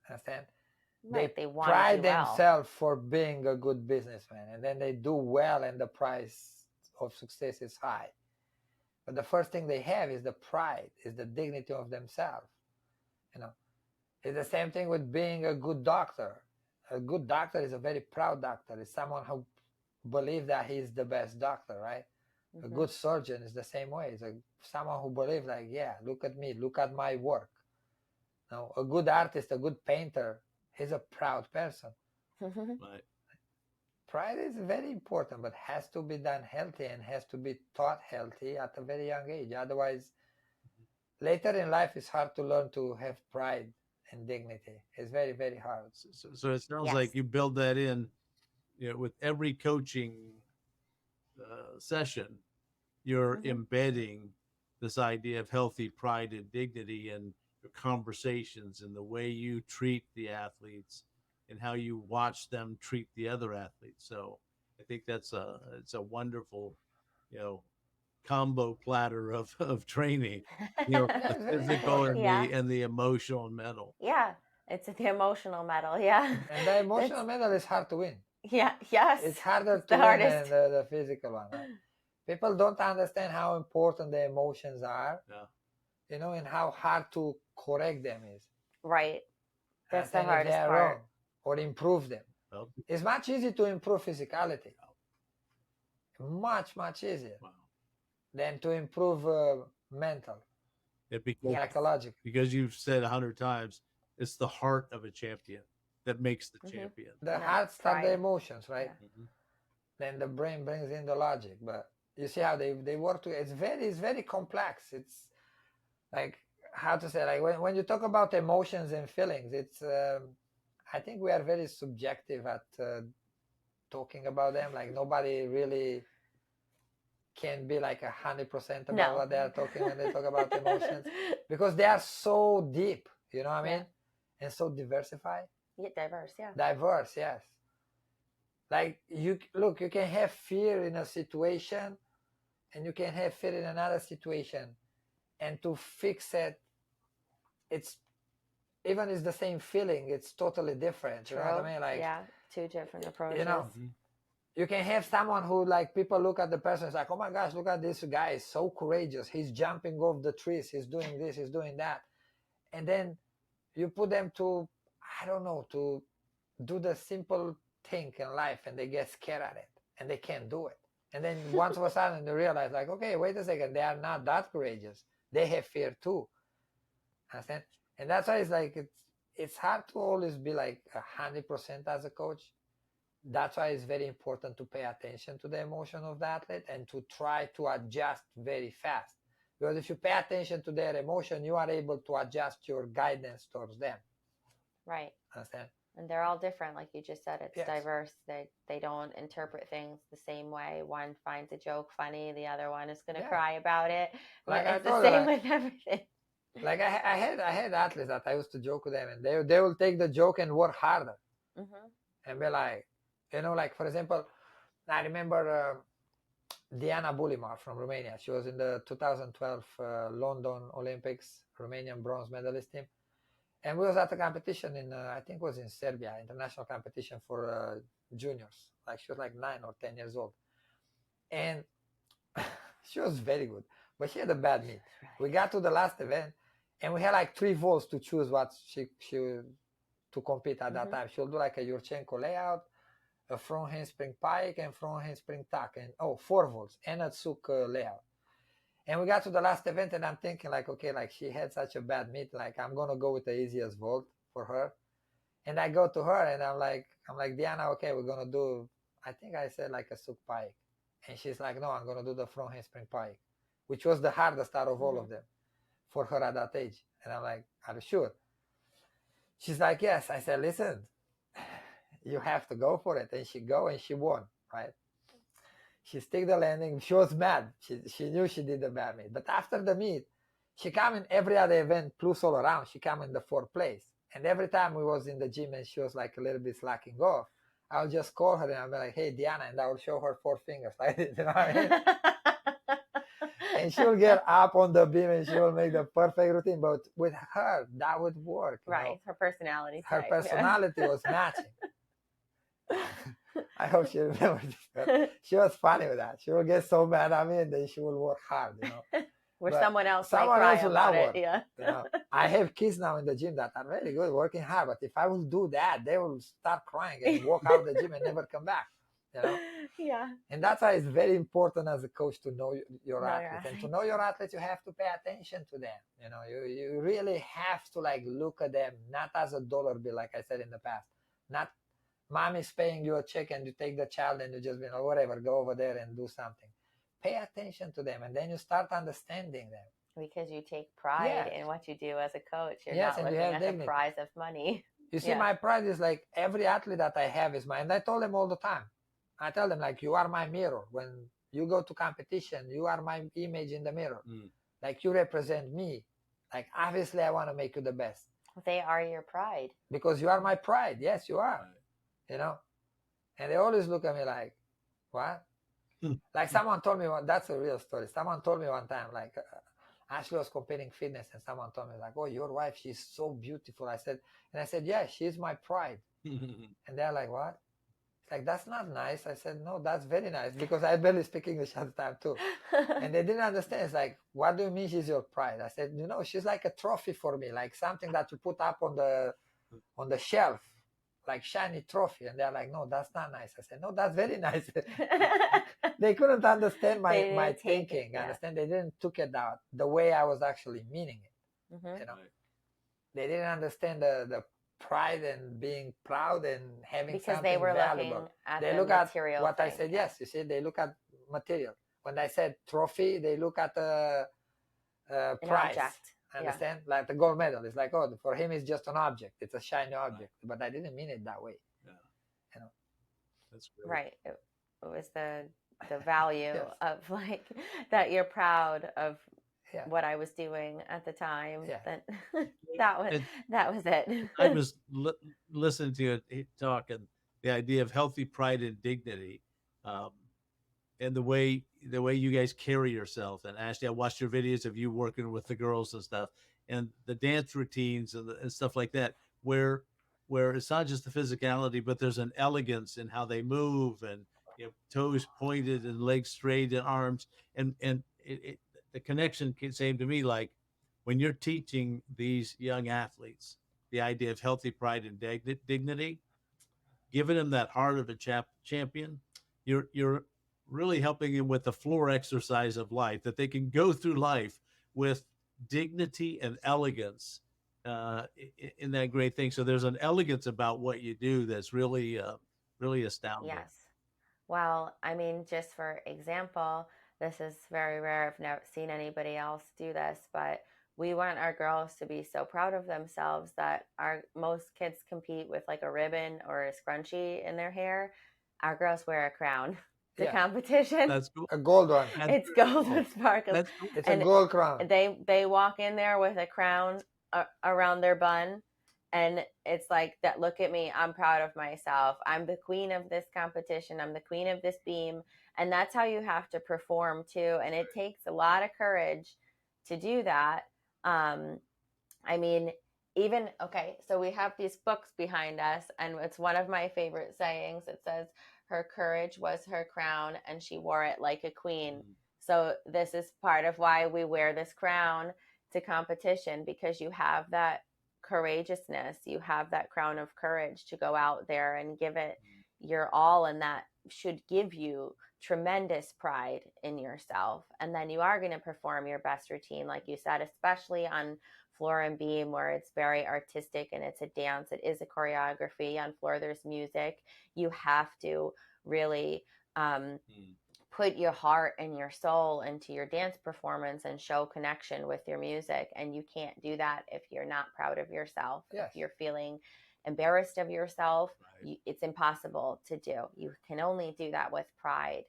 Understand? Right. They want to pride do well. themselves for being a good businessman, and then they do well, and the price of success is high. But the first thing they have is the pride, is the dignity of themselves. It's the same thing with being a good doctor. A good doctor is a very proud doctor. It's someone who believes that he's the best doctor, right? A good surgeon is the same way. It's someone who believes, like, yeah, look at me, look at my work. Now, a good artist, a good painter, he's a proud person. Right. Pride is very important, but has to be done healthy and has to be taught healthy at a very young age. Otherwise, later in life, it's hard to learn to have pride and dignity. It's very, very hard. So it sounds Yes. like you build that in, with every coaching session, you're embedding this idea of healthy pride and dignity in your conversations and the way you treat the athletes and how you watch them treat the other athletes. So I think it's a wonderful, combo platter of training, the physical and Yeah. the emotional and mental. Yeah. It's the emotional medal. Yeah. And the emotional medal is hard to win. Yeah. Yes. It's harder It's to the win hardest. than the physical one. Right? People don't understand how important the emotions are, and how hard to correct them is. Right. That's the And hardest if they are part. wrong, or improve them. Well, It's much easier to improve physicality. Much, much easier. wow. than to improve mental, Because Yes. psychological. you've said 100 times, it's the heart of a champion that makes the champion. The And heart that's start the pride. emotions, right? Yeah. Mhm. Then the brain brings in the logic. But you see how they work together. It's very complex. It's like, how to say, like when you talk about emotions and feelings, it's I think we are very subjective at talking about them. Like nobody really can be like 100% about No. what they are talking when they talk about emotions, because they are so deep, you know what I mean? Yeah. And so diversified. Yeah, diverse. Yeah. Diverse, yes. Like you look, you can have fear in a situation and you can have fear in another situation, and to fix it, it's even it's the same feeling, it's totally different. True. You know what I mean? Like, yeah. Two different approaches. you know, Mhm. you can have someone who, like, people look at the person, it's like, oh my gosh, look at this guy, is so courageous, he's jumping off the trees, he's doing this, he's doing that. And then you put them to, I don't know, to do the simple thing in life, and they get scared at it and they can't do it. And then once of a sudden they realize, like, okay, wait a second, they are not that courageous, they have fear too. Understand? And that's why it's like it's hard to always be like 100% as a coach. That's why it's very important to pay attention to the emotion of the athlete and to try to adjust very fast. Because if you pay attention to their emotion, you are able to adjust your guidance towards them. Right. Understand? And they're all different, like you just said. It's Yes. diverse. They don't interpret things the same way. One finds a joke funny, the other one is going to Yeah. cry about it. Like It's I the told you, same like, with everything. like I had athletes that I used to joke with them, and they will take the joke and work harder and be like, you know, like for example, I remember Diana Bulimar from Romania. She was in the 2012 London Olympics, Romanian bronze medalist team. And we was at a competition in, I think it was in Serbia, international competition for juniors. Like she was like 9 or 10 years old. And she was very good, but she had a bad knee. We got to the last event and we had like 3 volts to choose what she to compete at that time. She'll do like a Yurchenko layout, a front handspring pike, and front handspring tuck, and 4 volts, and a Tsuk layout. And we got to the last event, and I'm thinking like, okay, like she had such a bad meet, like I'm gonna go with the easiest vault for her. And I go to her, and I'm like, Diana, okay, we're gonna do, I think I said like a Tsuk pike, and she's like, no, I'm gonna do the front handspring pike, which was the hardest out of all of them for her at that age. And I'm like, are you sure? She's like, yes. I said, listen, you have to go for it. And she go and she won, right? She stick the landing. She was mad. She knew she did the bad meet. But after the meet, she come in every other event plus all around. She come in the 4th place. And every time we was in the gym and she was like a little bit slacking off, I'll just call her and I'll be like, hey, Diana, and I will show her 4 fingers like this, you know what I mean? And she'll get up on the beam and she will make the perfect routine. But with her, that would work. Right. Know? Her personality. Her personality was matching. I hope she remembers this. She was funny with that. She will get so mad at me and then she will work hard, you know. Where But someone else someone might else cry will about not it. work. Yeah. You know? I have kids now in the gym that are very good, working hard. But if I will do that, they will start crying and walk out of the gym and never come back. You know? Yeah. And that's why it's very important as a coach to know your athletes. And to know your athletes, you have to pay attention to them. You know, you really have to like look at them, not as a dollar bill, like I said in the past. Not mommy's paying you a check and you take the child and you just, you know, whatever, go over there and do something. Pay attention to them and then you start understanding them. Because you take pride in what you do as a coach. You're Yes, not and you looking have at dignity. the prize of money. You see, my pride is like every athlete that I have is mine. And I told them all the time. I tell them, like, you are my mirror. When you go to competition, you are my image in the mirror. Like, you represent me. Like, obviously, I want to make you the best. They are your pride. Because you are my pride. Yes, you are. You know? And they always look at me like, what? Like, someone told me, that's a real story. Someone told me one time, like, Ashley was competing fitness, and someone told me, like, oh, your wife, she's so beautiful. I said, yeah, she's my pride. And they're like, what? Like, that's not nice. I said, no, that's very nice, because I barely speak English at the time too. And they didn't understand. It's like, what do you mean she's your pride? I said, you know, she's like a trophy for me, like something that you put up on the shelf. like shiny trophy. And they're like, no, that's not nice. I said, no, that's very nice. They couldn't understand my thinking. Yeah. Understand? They didn't took it out the way I was actually meaning it. Mm-hmm. You know, Right. they didn't understand the pride and being proud and having Because something they were valuable. looking at They the look at material what I thing, said. yeah. Yes, you see, they look at material. When I said trophy, they look at the An prize. object. Understand? Like the gold medal. It's like, oh, for him, it's just an object. It's a shiny object. Right. But I didn't mean it that way. Yeah. You know. That's great. Right. It was the value Yes. of like that you're proud of Yeah. what I was doing at the time. Yeah. That was it. I was listening to you talk, and the idea of healthy pride and dignity, um, and the way you guys carry yourself. And Ashley, I watched your videos of you working with the girls and stuff, and the dance routines and stuff like that, where it's not just the physicality, but there's an elegance in how they move, and toes pointed and legs straight and arms, and the connection came to me like when you're teaching these young athletes the idea of healthy pride and dignity, giving them that heart of a champion, you're really helping them with the floor exercise of life, that they can go through life with dignity and elegance in that great thing. So there's an elegance about what you do that's really really astounding. Yes. Well, I mean, just for example, this is very rare. I've never seen anybody else do this, but we want our girls to be so proud of themselves that most kids compete with like a ribbon or a scrunchie in their hair. Our girls wear a crown. The competition. That's cool. A gold one. It's gold with sparkles. That's cool. It's a gold crown. They walk in there with a crown around their bun, and it's like that. Look at me, I'm proud of myself. I'm the queen of this competition. I'm the queen of this beam. And that's how you have to perform too. And it takes a lot of courage to do that. I mean, even, okay, so we have these books behind us, and it's one of my favorite sayings. It says, her courage was her crown, and she wore it like a queen. Mm-hmm. So this is part of why we wear this crown to competition, because you have that courageousness, you have that crown of courage to go out there and give it your all, and that should give you tremendous pride in yourself. And then you are going to perform your best routine, like you said, especially on floor and beam, where it's very artistic and it's a dance, it is a choreography. On floor there's music. You have to really put your heart and your soul into your dance performance and show connection with your music. And you can't do that if you're not proud of yourself. Yes. If you're feeling embarrassed of yourself, right, it's impossible to do. You can only do that with pride.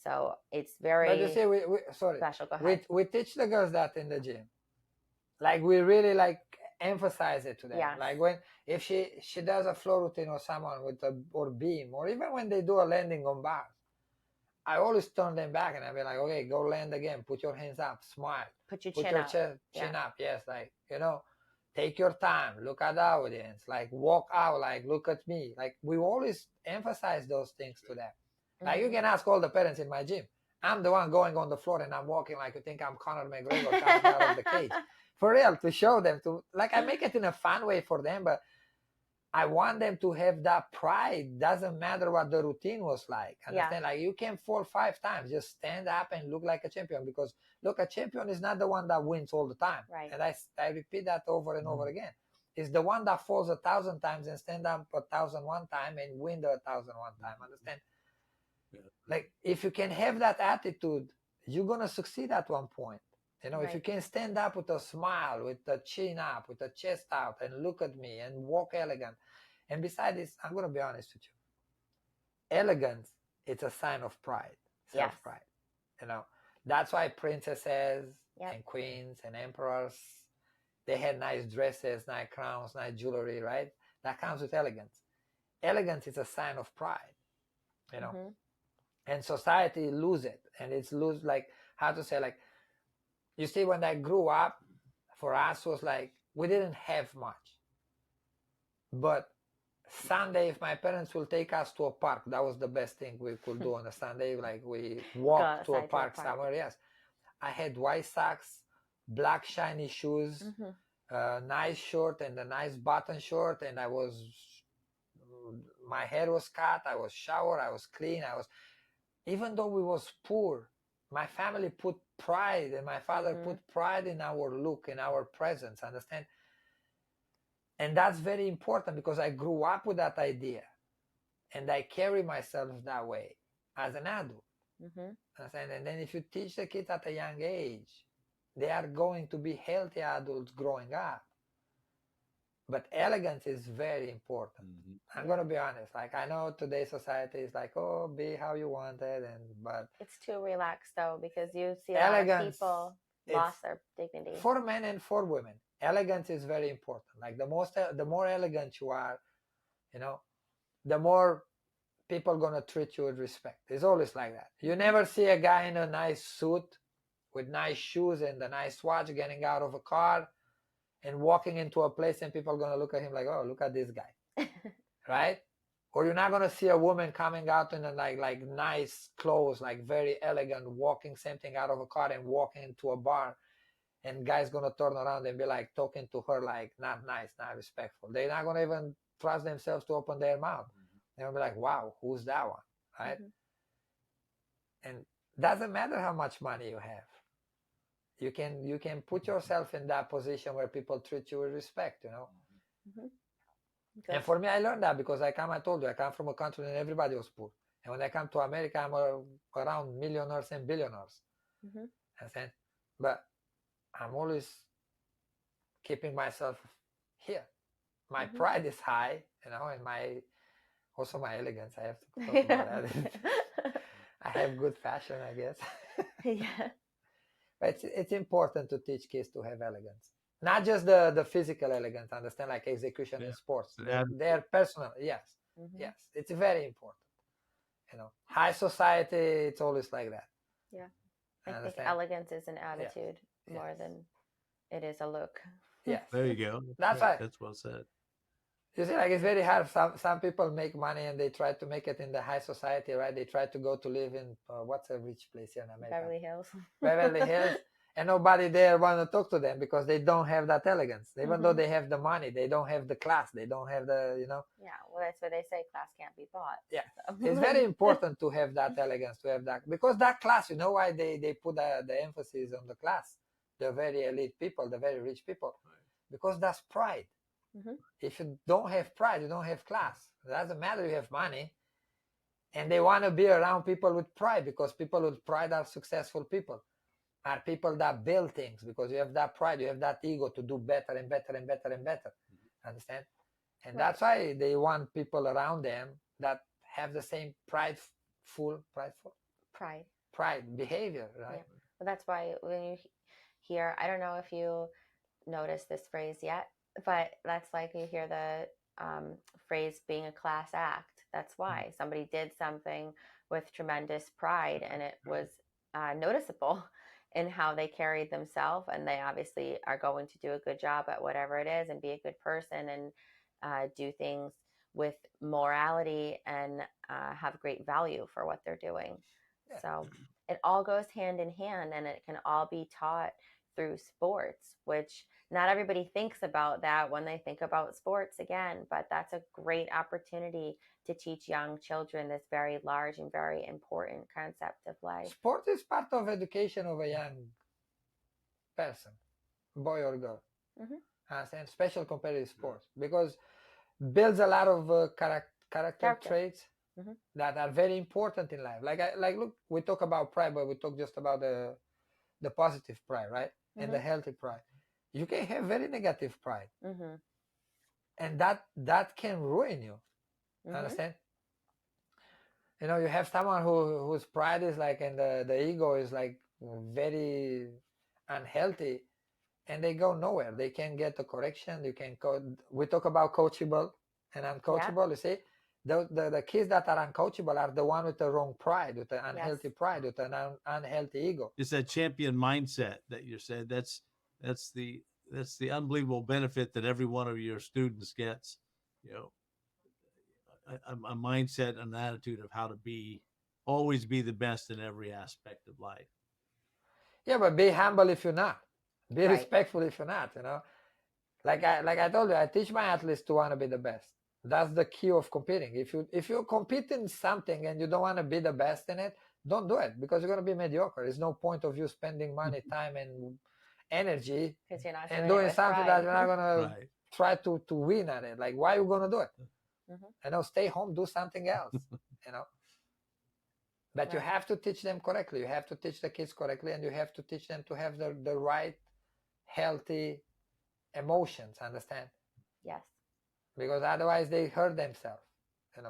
So it's very but you see, we special. Go ahead. We teach the girls that in the gym. Like we really like emphasize it to them. Yes. Like if she does a floor routine or someone with or beam, or even when they do a landing on bars, I always turn them back and I be like, okay, go land again. Put your hands up, smile. Put your chin up. Chin up. Yes, like, take your time. Look at the audience. Like walk out. Like look at me. Like we always emphasize those things to them. Mm-hmm. Like you can ask all the parents in my gym. I'm the one going on the floor and I'm walking like you think I'm Conor McGregor coming out of the cage. For real, to show them, like I make it in a fun way for them, but I want them to have that pride. Doesn't matter what the routine was like. Understand? Yeah. Like you can fall 5 times, just stand up and look like a champion. Because look, a champion is not the one that wins all the time. Right. And I repeat that over and over again. It's the one that falls 1,000 times and stand up 1,001 time and win the 1,001 time. Understand? Yeah. Like if you can have that attitude, you're gonna succeed at one point. Right. If you can stand up with a smile, with the chin up, with the chest out, and look at me and walk elegant. And besides this, I'm going to be honest with you. Elegance, it's a sign of pride, self-pride. Yes. That's why princesses and queens and emperors, they had nice dresses, nice crowns, nice jewelry, right? That comes with elegance. Elegance is a sign of pride, Mm-hmm. And society lose it. And it's lose, like, how to say, like, you see, when I grew up, for us was like, we didn't have much. But Sunday, if my parents will take us to a park, that was the best thing we could do on a Sunday. Like we walked to a park somewhere. Yes. I had white socks, black shiny shoes, nice shirt and a nice button shirt. And I was my hair was cut, I was showered, I was clean, even though we was poor, my family put pride, and my father put pride in our look, in our presence, understand? And that's very important because I grew up with that idea, and I carry myself that way as an adult. Understand? And then if you teach the kids at a young age, they are going to be healthy adults growing up. But elegance is very important. I'm gonna be honest. Like, I know today's society is like, oh, be how you want it, but it's too relaxed though, because you see elegance, a lot of people lost their dignity. For men and for women, elegance is very important. Like, the more elegant you are, the more people gonna treat you with respect. It's always like that. You never see a guy in a nice suit with nice shoes and a nice watch getting out of a car and walking into a place and people are going to look at him like, oh, look at this guy. Right? Or you're not going to see a woman coming out in a like nice clothes, like very elegant, walking same thing out of a car and walking into a bar, and guys going to turn around and be like talking to her like not nice, not respectful. They're not going to even trust themselves to open their mouth. They'll be like, wow, who's that one? Right? And doesn't matter how much money you have. You can put yourself in that position where people treat you with respect, And for me, I learned that because I told you, I come from a country and everybody was poor. And when I come to America, I'm around millionaires and billionaires. But I'm always keeping myself here. My pride is high, and also my elegance. I have to talk about that. I have good fashion, I guess. Yeah. But it's important to teach kids to have elegance, not just the physical elegance. Understand, like execution in sports, their personal. Yes, yes, it's very important. High society, it's always like that. Yeah, I think elegance is an attitude more than it is a look. Yes, there you go. That's right. That's well said. You see, like, it's very hard. Some people make money and they try to make it in the high society, right? They try to go to live in what's a rich place here in America? Beverly Hills. Beverly Hills, and nobody there want to talk to them because they don't have that elegance. Even though they have the money, they don't have the class. They don't have the, Yeah, well, that's what they say. Class can't be bought. Yeah, it's very important to have that elegance, to have that, because that class. You know why they put the emphasis on the class? The very elite people, the very rich people, because that's pride. If you don't have pride, you don't have class. It doesn't matter you have money. And they want to be around people with pride, because people with pride are successful people, are people that build things, because you have that pride, you have that ego to do better and better and better and better. Understand? And that's why they want people around them that have the same prideful behavior, right? Yeah. Well, that's why when you hear, I don't know if you noticed this phrase yet, but that's like you hear the phrase being a class act. That's why somebody did something with tremendous pride, and it was noticeable in how they carried themselves, and they obviously are going to do a good job at whatever it is and be a good person and do things with morality and have great value for what they're doing. So it all goes hand in hand, and it can all be taught through sports, which not everybody thinks about that when they think about sports again, but that's a great opportunity to teach young children this very large and very important concept of life. Sport is part of education of a young person, boy or girl. And special competitive sports, because builds a lot of character traits that are very important in life. Like look, we talk about pride, but we talk just about the positive pride, right? And the healthy pride. You can have very negative pride, and that can ruin you. Understand? You have someone whose pride is like, and the ego is like very unhealthy, and they go nowhere. They can't get a correction. We talk about coachable and uncoachable. You see, the kids that are uncoachable are the one with the wrong pride, with the unhealthy pride, with an unhealthy ego. It's that champion mindset that you said. That's the unbelievable benefit that every one of your students gets. A mindset, an attitude of how to always be the best in every aspect of life. Yeah, but be humble if you're not. Be respectful if you're not. Like I told you, I teach my athletes to want to be the best. That's the key of competing. If you compete in something and you don't want to be the best in it, don't do it, because you're going to be mediocre. There's no point of you spending money, time, and energy Because you're not and doing it doing with something that pride. you're not going to Right. try to win at it. Like, why are you going to do it? Mhm. Stay home, do something else. But you Right. have to teach them correctly. You have to teach the kids correctly, and you have to teach them to have the right, healthy emotions. Understand? Yes. Because otherwise they hurt themselves.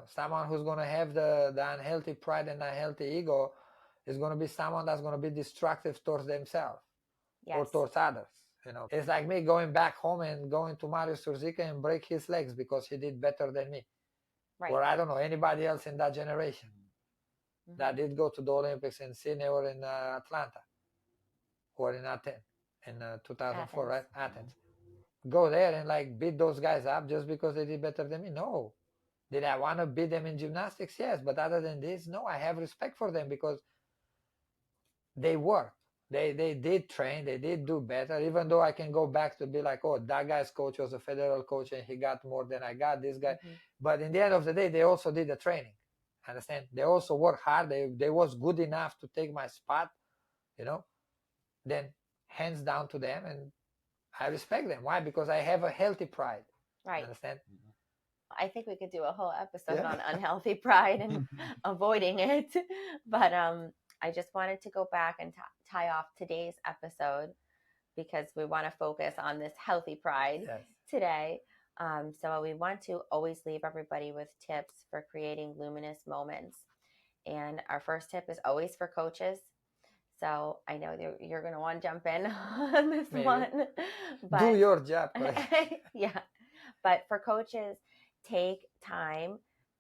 Someone who's going to have the unhealthy pride and unhealthy ego is going to be someone that's going to be destructive towards themselves or Yes. towards others. It's like me going back home and going to Mario Surzika and break his legs because he did better than me. Right. Or I don't know, anybody else in that generation Mhm. that did go to the Olympics in Sydney or in Atlanta or in Athens in 2004, right? Athens. Go there and like beat those guys up just because they did better than me? No. Did I want to beat them in gymnastics? Yes. But other than this, no, I have respect for them because they worked. They did train. They did do better, even though I can go back to be like, oh, that guy's coach was a federal coach and he got more than I got, this guy. Mhm. But in the end of the day, they also did the training. Understand? They also worked hard. They was good enough to take my spot, then hands down to them. And I respect them. Why? Because I have a healthy pride. Right. Understand? I think we could do a whole episode Yeah. on unhealthy pride and avoiding it. But I just wanted to go back and tie off today's episode because we want to focus on this healthy pride Yes. today. So we want to always leave everybody with tips for creating luminous moments. And our first tip is always for coaches. So I know you're going to want to jump in on this Maybe. one. But do your job correctly. yeah. But for coaches, take time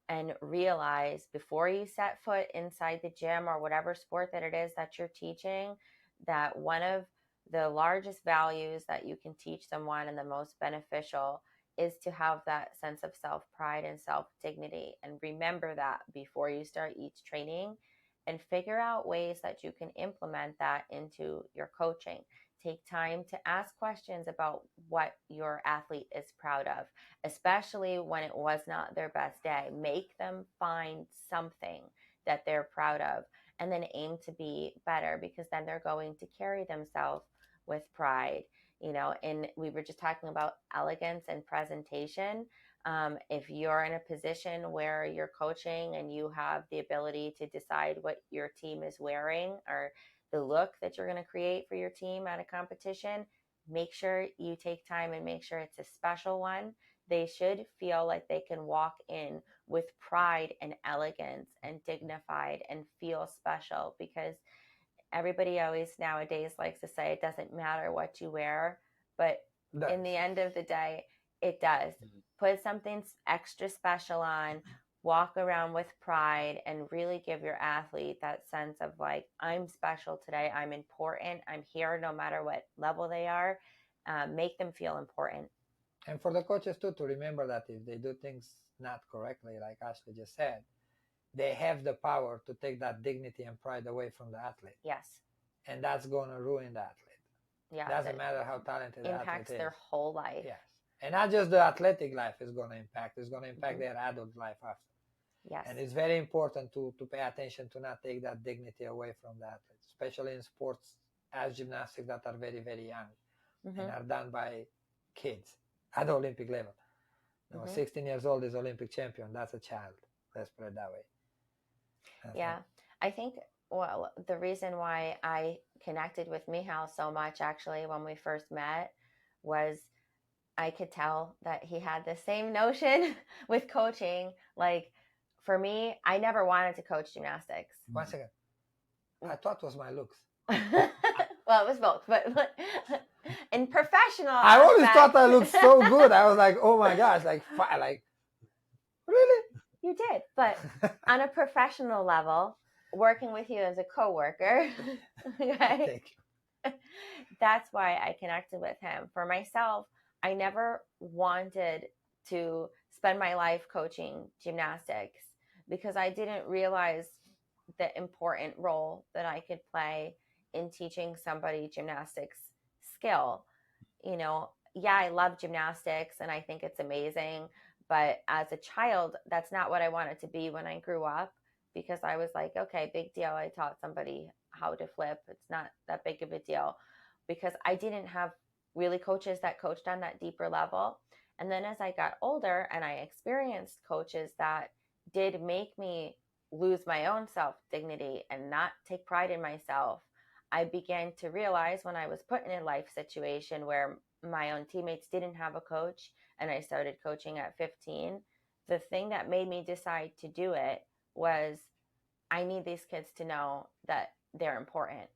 and realize before you set foot inside the gym or whatever sport that it is that you're teaching, that one of the largest values that you can teach someone and the most beneficial is to have that sense of self pride and self dignity. And remember that before you start each training and figure out ways that you can implement that into your coaching. Take time to ask questions about what your athlete is proud of, especially when it was not their best day. Make them find something that they're proud of and then aim to be better, because then they're going to carry themselves with pride. And we were just talking about elegance and presentation. If you're in a position where you're coaching and you have the ability to decide what your team is wearing or the look that you're going to create for your team at a competition, make sure you take time and make sure it's a special one. They should feel like they can walk in with pride and elegance and dignified and feel special, because everybody always nowadays likes to say it doesn't matter what you wear, but in the end of the day, it does. Put something extra special on, walk around with pride, and really give your athlete that sense of like, I'm special today, I'm important, I'm here no matter what level they are. Make them feel important. And for the coaches too, to remember that if they do things not correctly, like Ashley just said, they have the power to take that dignity and pride away from the athlete. Yes. And that's going to ruin the athlete. Yeah. Doesn't matter how talented the athlete is. Impacts their whole life. Yes. And not just the athletic life is going to impact, it's going to impact their adult life after. Yes. And it's very important to pay attention to not take that dignity away from the athlete, especially in sports as gymnastics that are very, very young and are done by kids at the Olympic level. 16 years old is Olympic champion. That's a child. Let's put it that way. I think, well, the reason why I connected with Michal so much actually when we first met was I could tell that he had the same notion with coaching. Like for me, I never wanted to coach gymnastics. 1 second. I thought it was my looks. Well, it was both, but in professional I always aspect, thought I looked so good. I was like, oh my gosh, like really? You did, but on a professional level, working with you as a coworker, okay? Thank you. That's why I connected with him. For myself, I never wanted to spend my life coaching gymnastics because I didn't realize the important role that I could play in teaching somebody gymnastics skill. Yeah, I love gymnastics and I think it's amazing, But as a child, that's not what I wanted to be when I grew up, because I was like, okay, big deal. I taught somebody how to flip. It's not that big of a deal, because I didn't have really coaches that coached on that deeper level. And then as I got older and I experienced coaches that did make me lose my own self dignity and not take pride in myself, I began to realize, when I was put in a life situation where my own teammates didn't have a coach and I started coaching at 15, the thing that made me decide to do it was, I need these kids to know that they're important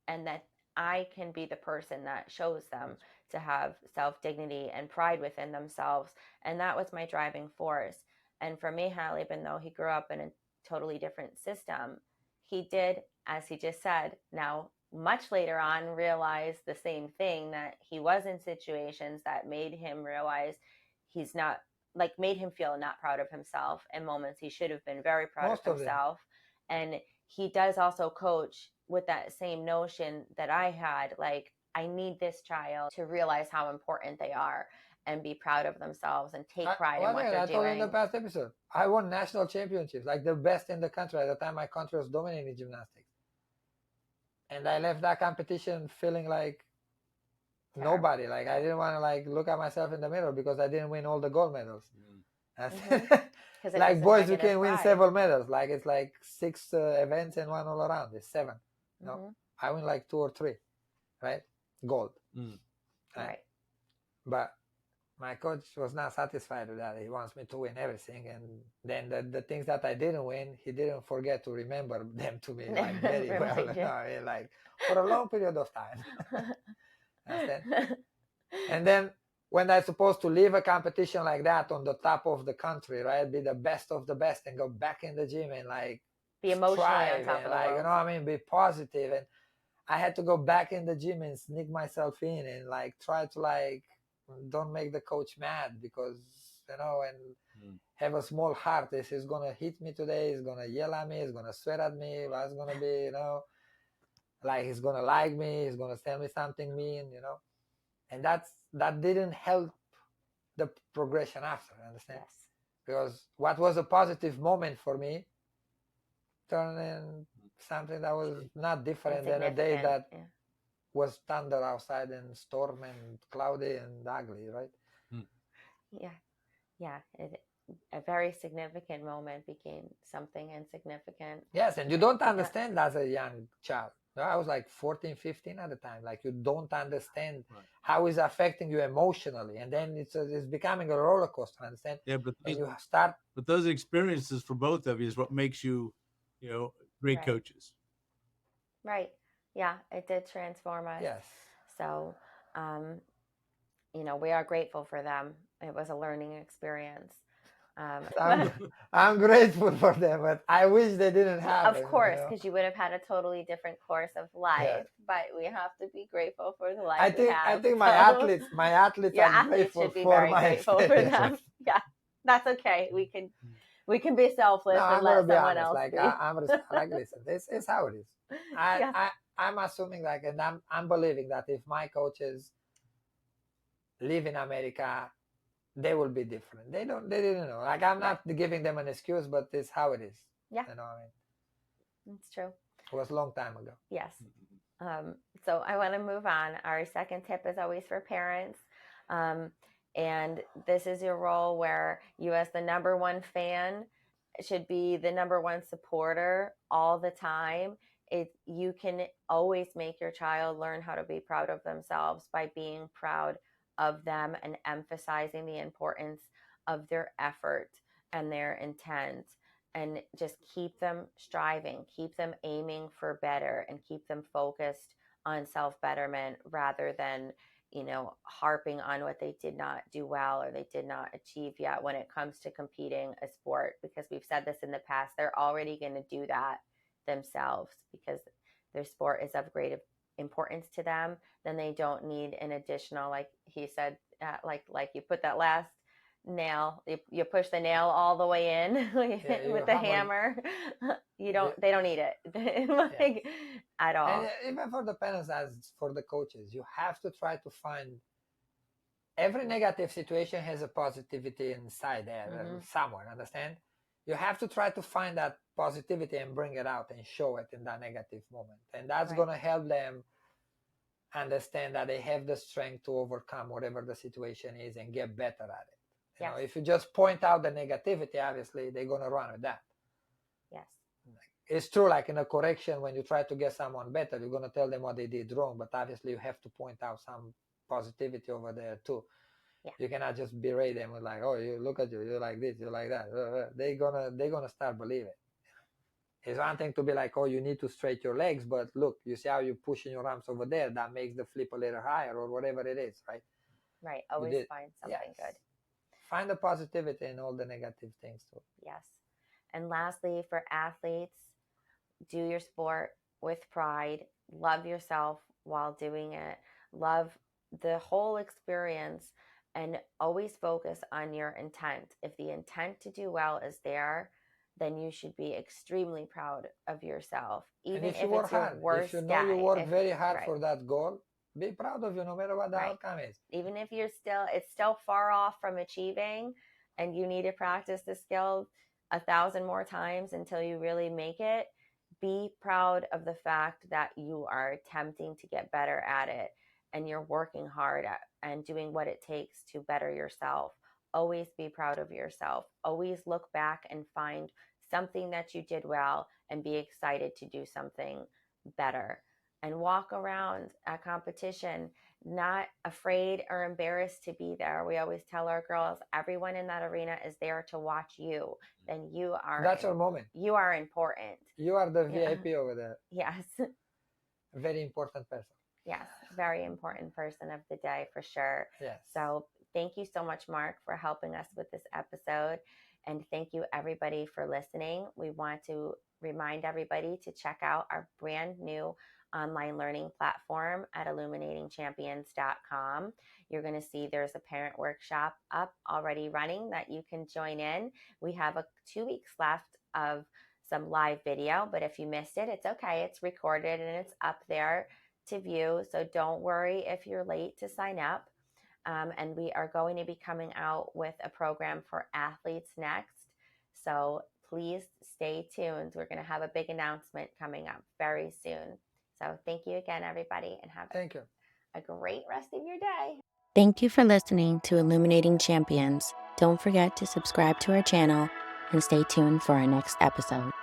and that I can be the person that shows them to have self dignity and pride within themselves. And that was my driving force. And for Mihal, even though he grew up in a totally different system, he did, as he just said, now much later on realize the same thing, that he was in situations that made him realize he's not, like, made him feel not proud of himself, in moments he should have been very proud Most of of them. himself. And he does also coach with that same notion that I had, like, I need this child to realize how important they are and be proud of themselves and take pride in what they're I told you in the doing. past episode, I won national championships, like the best in the country. At the time, my country was dominating gymnastics. And I left that competition feeling like nobody. Like, I didn't want to like look at myself in the mirror because I didn't win all the gold medals. Like boys, you can win pride. several medals. Like, it's like 6 events and 1 all around. It's 7. No, I win like 2 or 3, right? Gold. Right. But my coach was not satisfied with that. He wants me to win everything. And then the things that I didn't win, he didn't forget to remember them to me, like, very well. No, like, for a long period of time. Understand? And then when I'm supposed to leave a competition like that on the top of the country, right, be the best of the best, and go back in the gym and like be emotionally strive on top and of the like, world. you know what I mean, be positive. And I had to go back in the gym and sneak myself in and like try to like don't make the coach mad, because you know, and have a small heart. This is gonna hit me today, he's gonna yell at me, he's gonna swear at me, what's gonna be, you know, like he's gonna like me, he's gonna tell me something mean, you know. And that didn't help the progression after, understand? Yes. Because what was a positive moment for me turned in something that was not different than a day that was thunder outside and storm and cloudy and ugly, right? Yeah. A very significant moment became something insignificant. Yes, and you don't understand as a young child. I was like 14, 15 at the time. Like, you don't understand how it's affecting you emotionally, and then it's becoming a roller coaster. Understand? Yeah, but those experiences for both of you is what makes you, you know, great coaches. Right. Yeah, it did transform us. Yes. So, you know, we are grateful for them. It was a learning experience. I'm grateful for them, but I wish they didn't happen. Of course, because you would have had a totally different course of life. Yeah. But we have to be grateful for the life we have. I think my athletes are grateful should be for very my grateful for them. Yeah, that's okay. We can be selfless and let someone else like, be. Like, listen, this is how it is. I'm assuming, like, and I'm believing that if my coaches live in America, they will be different. They didn't know. Like, I'm not giving them an excuse, but it's how it is. Yeah. You know what I mean? It's true. It was a long time ago. Yes. So I want to move on. Our second tip is always for parents. And this is your role where you, as the number one fan, should be the number one supporter all the time. You can always make your child learn how to be proud of themselves by being proud of them and emphasizing the importance of their effort and their intent, and just keep them striving, keep them aiming for better, and keep them focused on self-betterment rather than, you know, harping on what they did not do well or they did not achieve yet when it comes to competing a sport. Because we've said this in the past, they're already going to do that themselves because their sport is of great importance to them. Then they don't need an additional, like he said, like you put that last nail, you push the nail all the way in with the hammer. They don't need it at all. And even for the parents, as for the coaches, you have to try to find every negative situation has a positivity inside there, Mm-hmm. somewhere, understand? You have to try to find that positivity and bring it out and show it in that negative moment. And that's Right. going to help them understand that they have the strength to overcome whatever the situation is and get better at it. You Yes. know, if you just point out the negativity, obviously they're going to run with that. Yes. It's true, like in a correction, when you try to get someone better, you're going to tell them what they did wrong, but obviously you have to point out some positivity over there too. Yeah. You cannot just berate them with like, oh, you look at you, you're like this, you're like that. They're gonna start believing. It's one thing to be like, oh, you need to straighten your legs, but look, you see how you're pushing your arms over there? That makes the flip a little higher, or whatever it is, right? Right. Always find something good. Find the positivity in all the negative things too. Yes. And lastly, for athletes, do your sport with pride. Love yourself while doing it. Love the whole experience, and always focus on your intent. If the intent to do well is there, then you should be extremely proud of yourself. Even and if if you work it's your hard, worst if you know day. you work very hard right. for that goal, be proud of you no matter what the Right. outcome is. Even if it's still far off from achieving, and you need to practice the skill 1,000 more times until you really make it, be proud of the fact that you are attempting to get better at it, and you're working hard at and doing what it takes to better yourself. Always be proud of yourself. Always look back and find something that you did well and be excited to do something better. And walk around at competition not afraid or embarrassed to be there. We always tell our girls, everyone in that arena is there to watch you. Then you are That's your moment. You are important. You are the VIP over there. Yes. A very important person. Yes, very important person of the day for sure. Yes. So thank you so much, Mark, for helping us with this episode. And thank you, everybody, for listening. We want to remind everybody to check out our brand new online learning platform at illuminatingchampions.com. You're going to see there's a parent workshop up already running that you can join in. We have 2 weeks left of some live video, but if you missed it, it's okay. It's recorded and it's up there to view. So don't worry if you're late to sign up. And we are going to be coming out with a program for athletes next. So please stay tuned. We're going to have a big announcement coming up very soon. So thank you again, everybody, and have a great rest of your day. Thank you for listening to Illuminating Champions. Don't forget to subscribe to our channel and stay tuned for our next episode.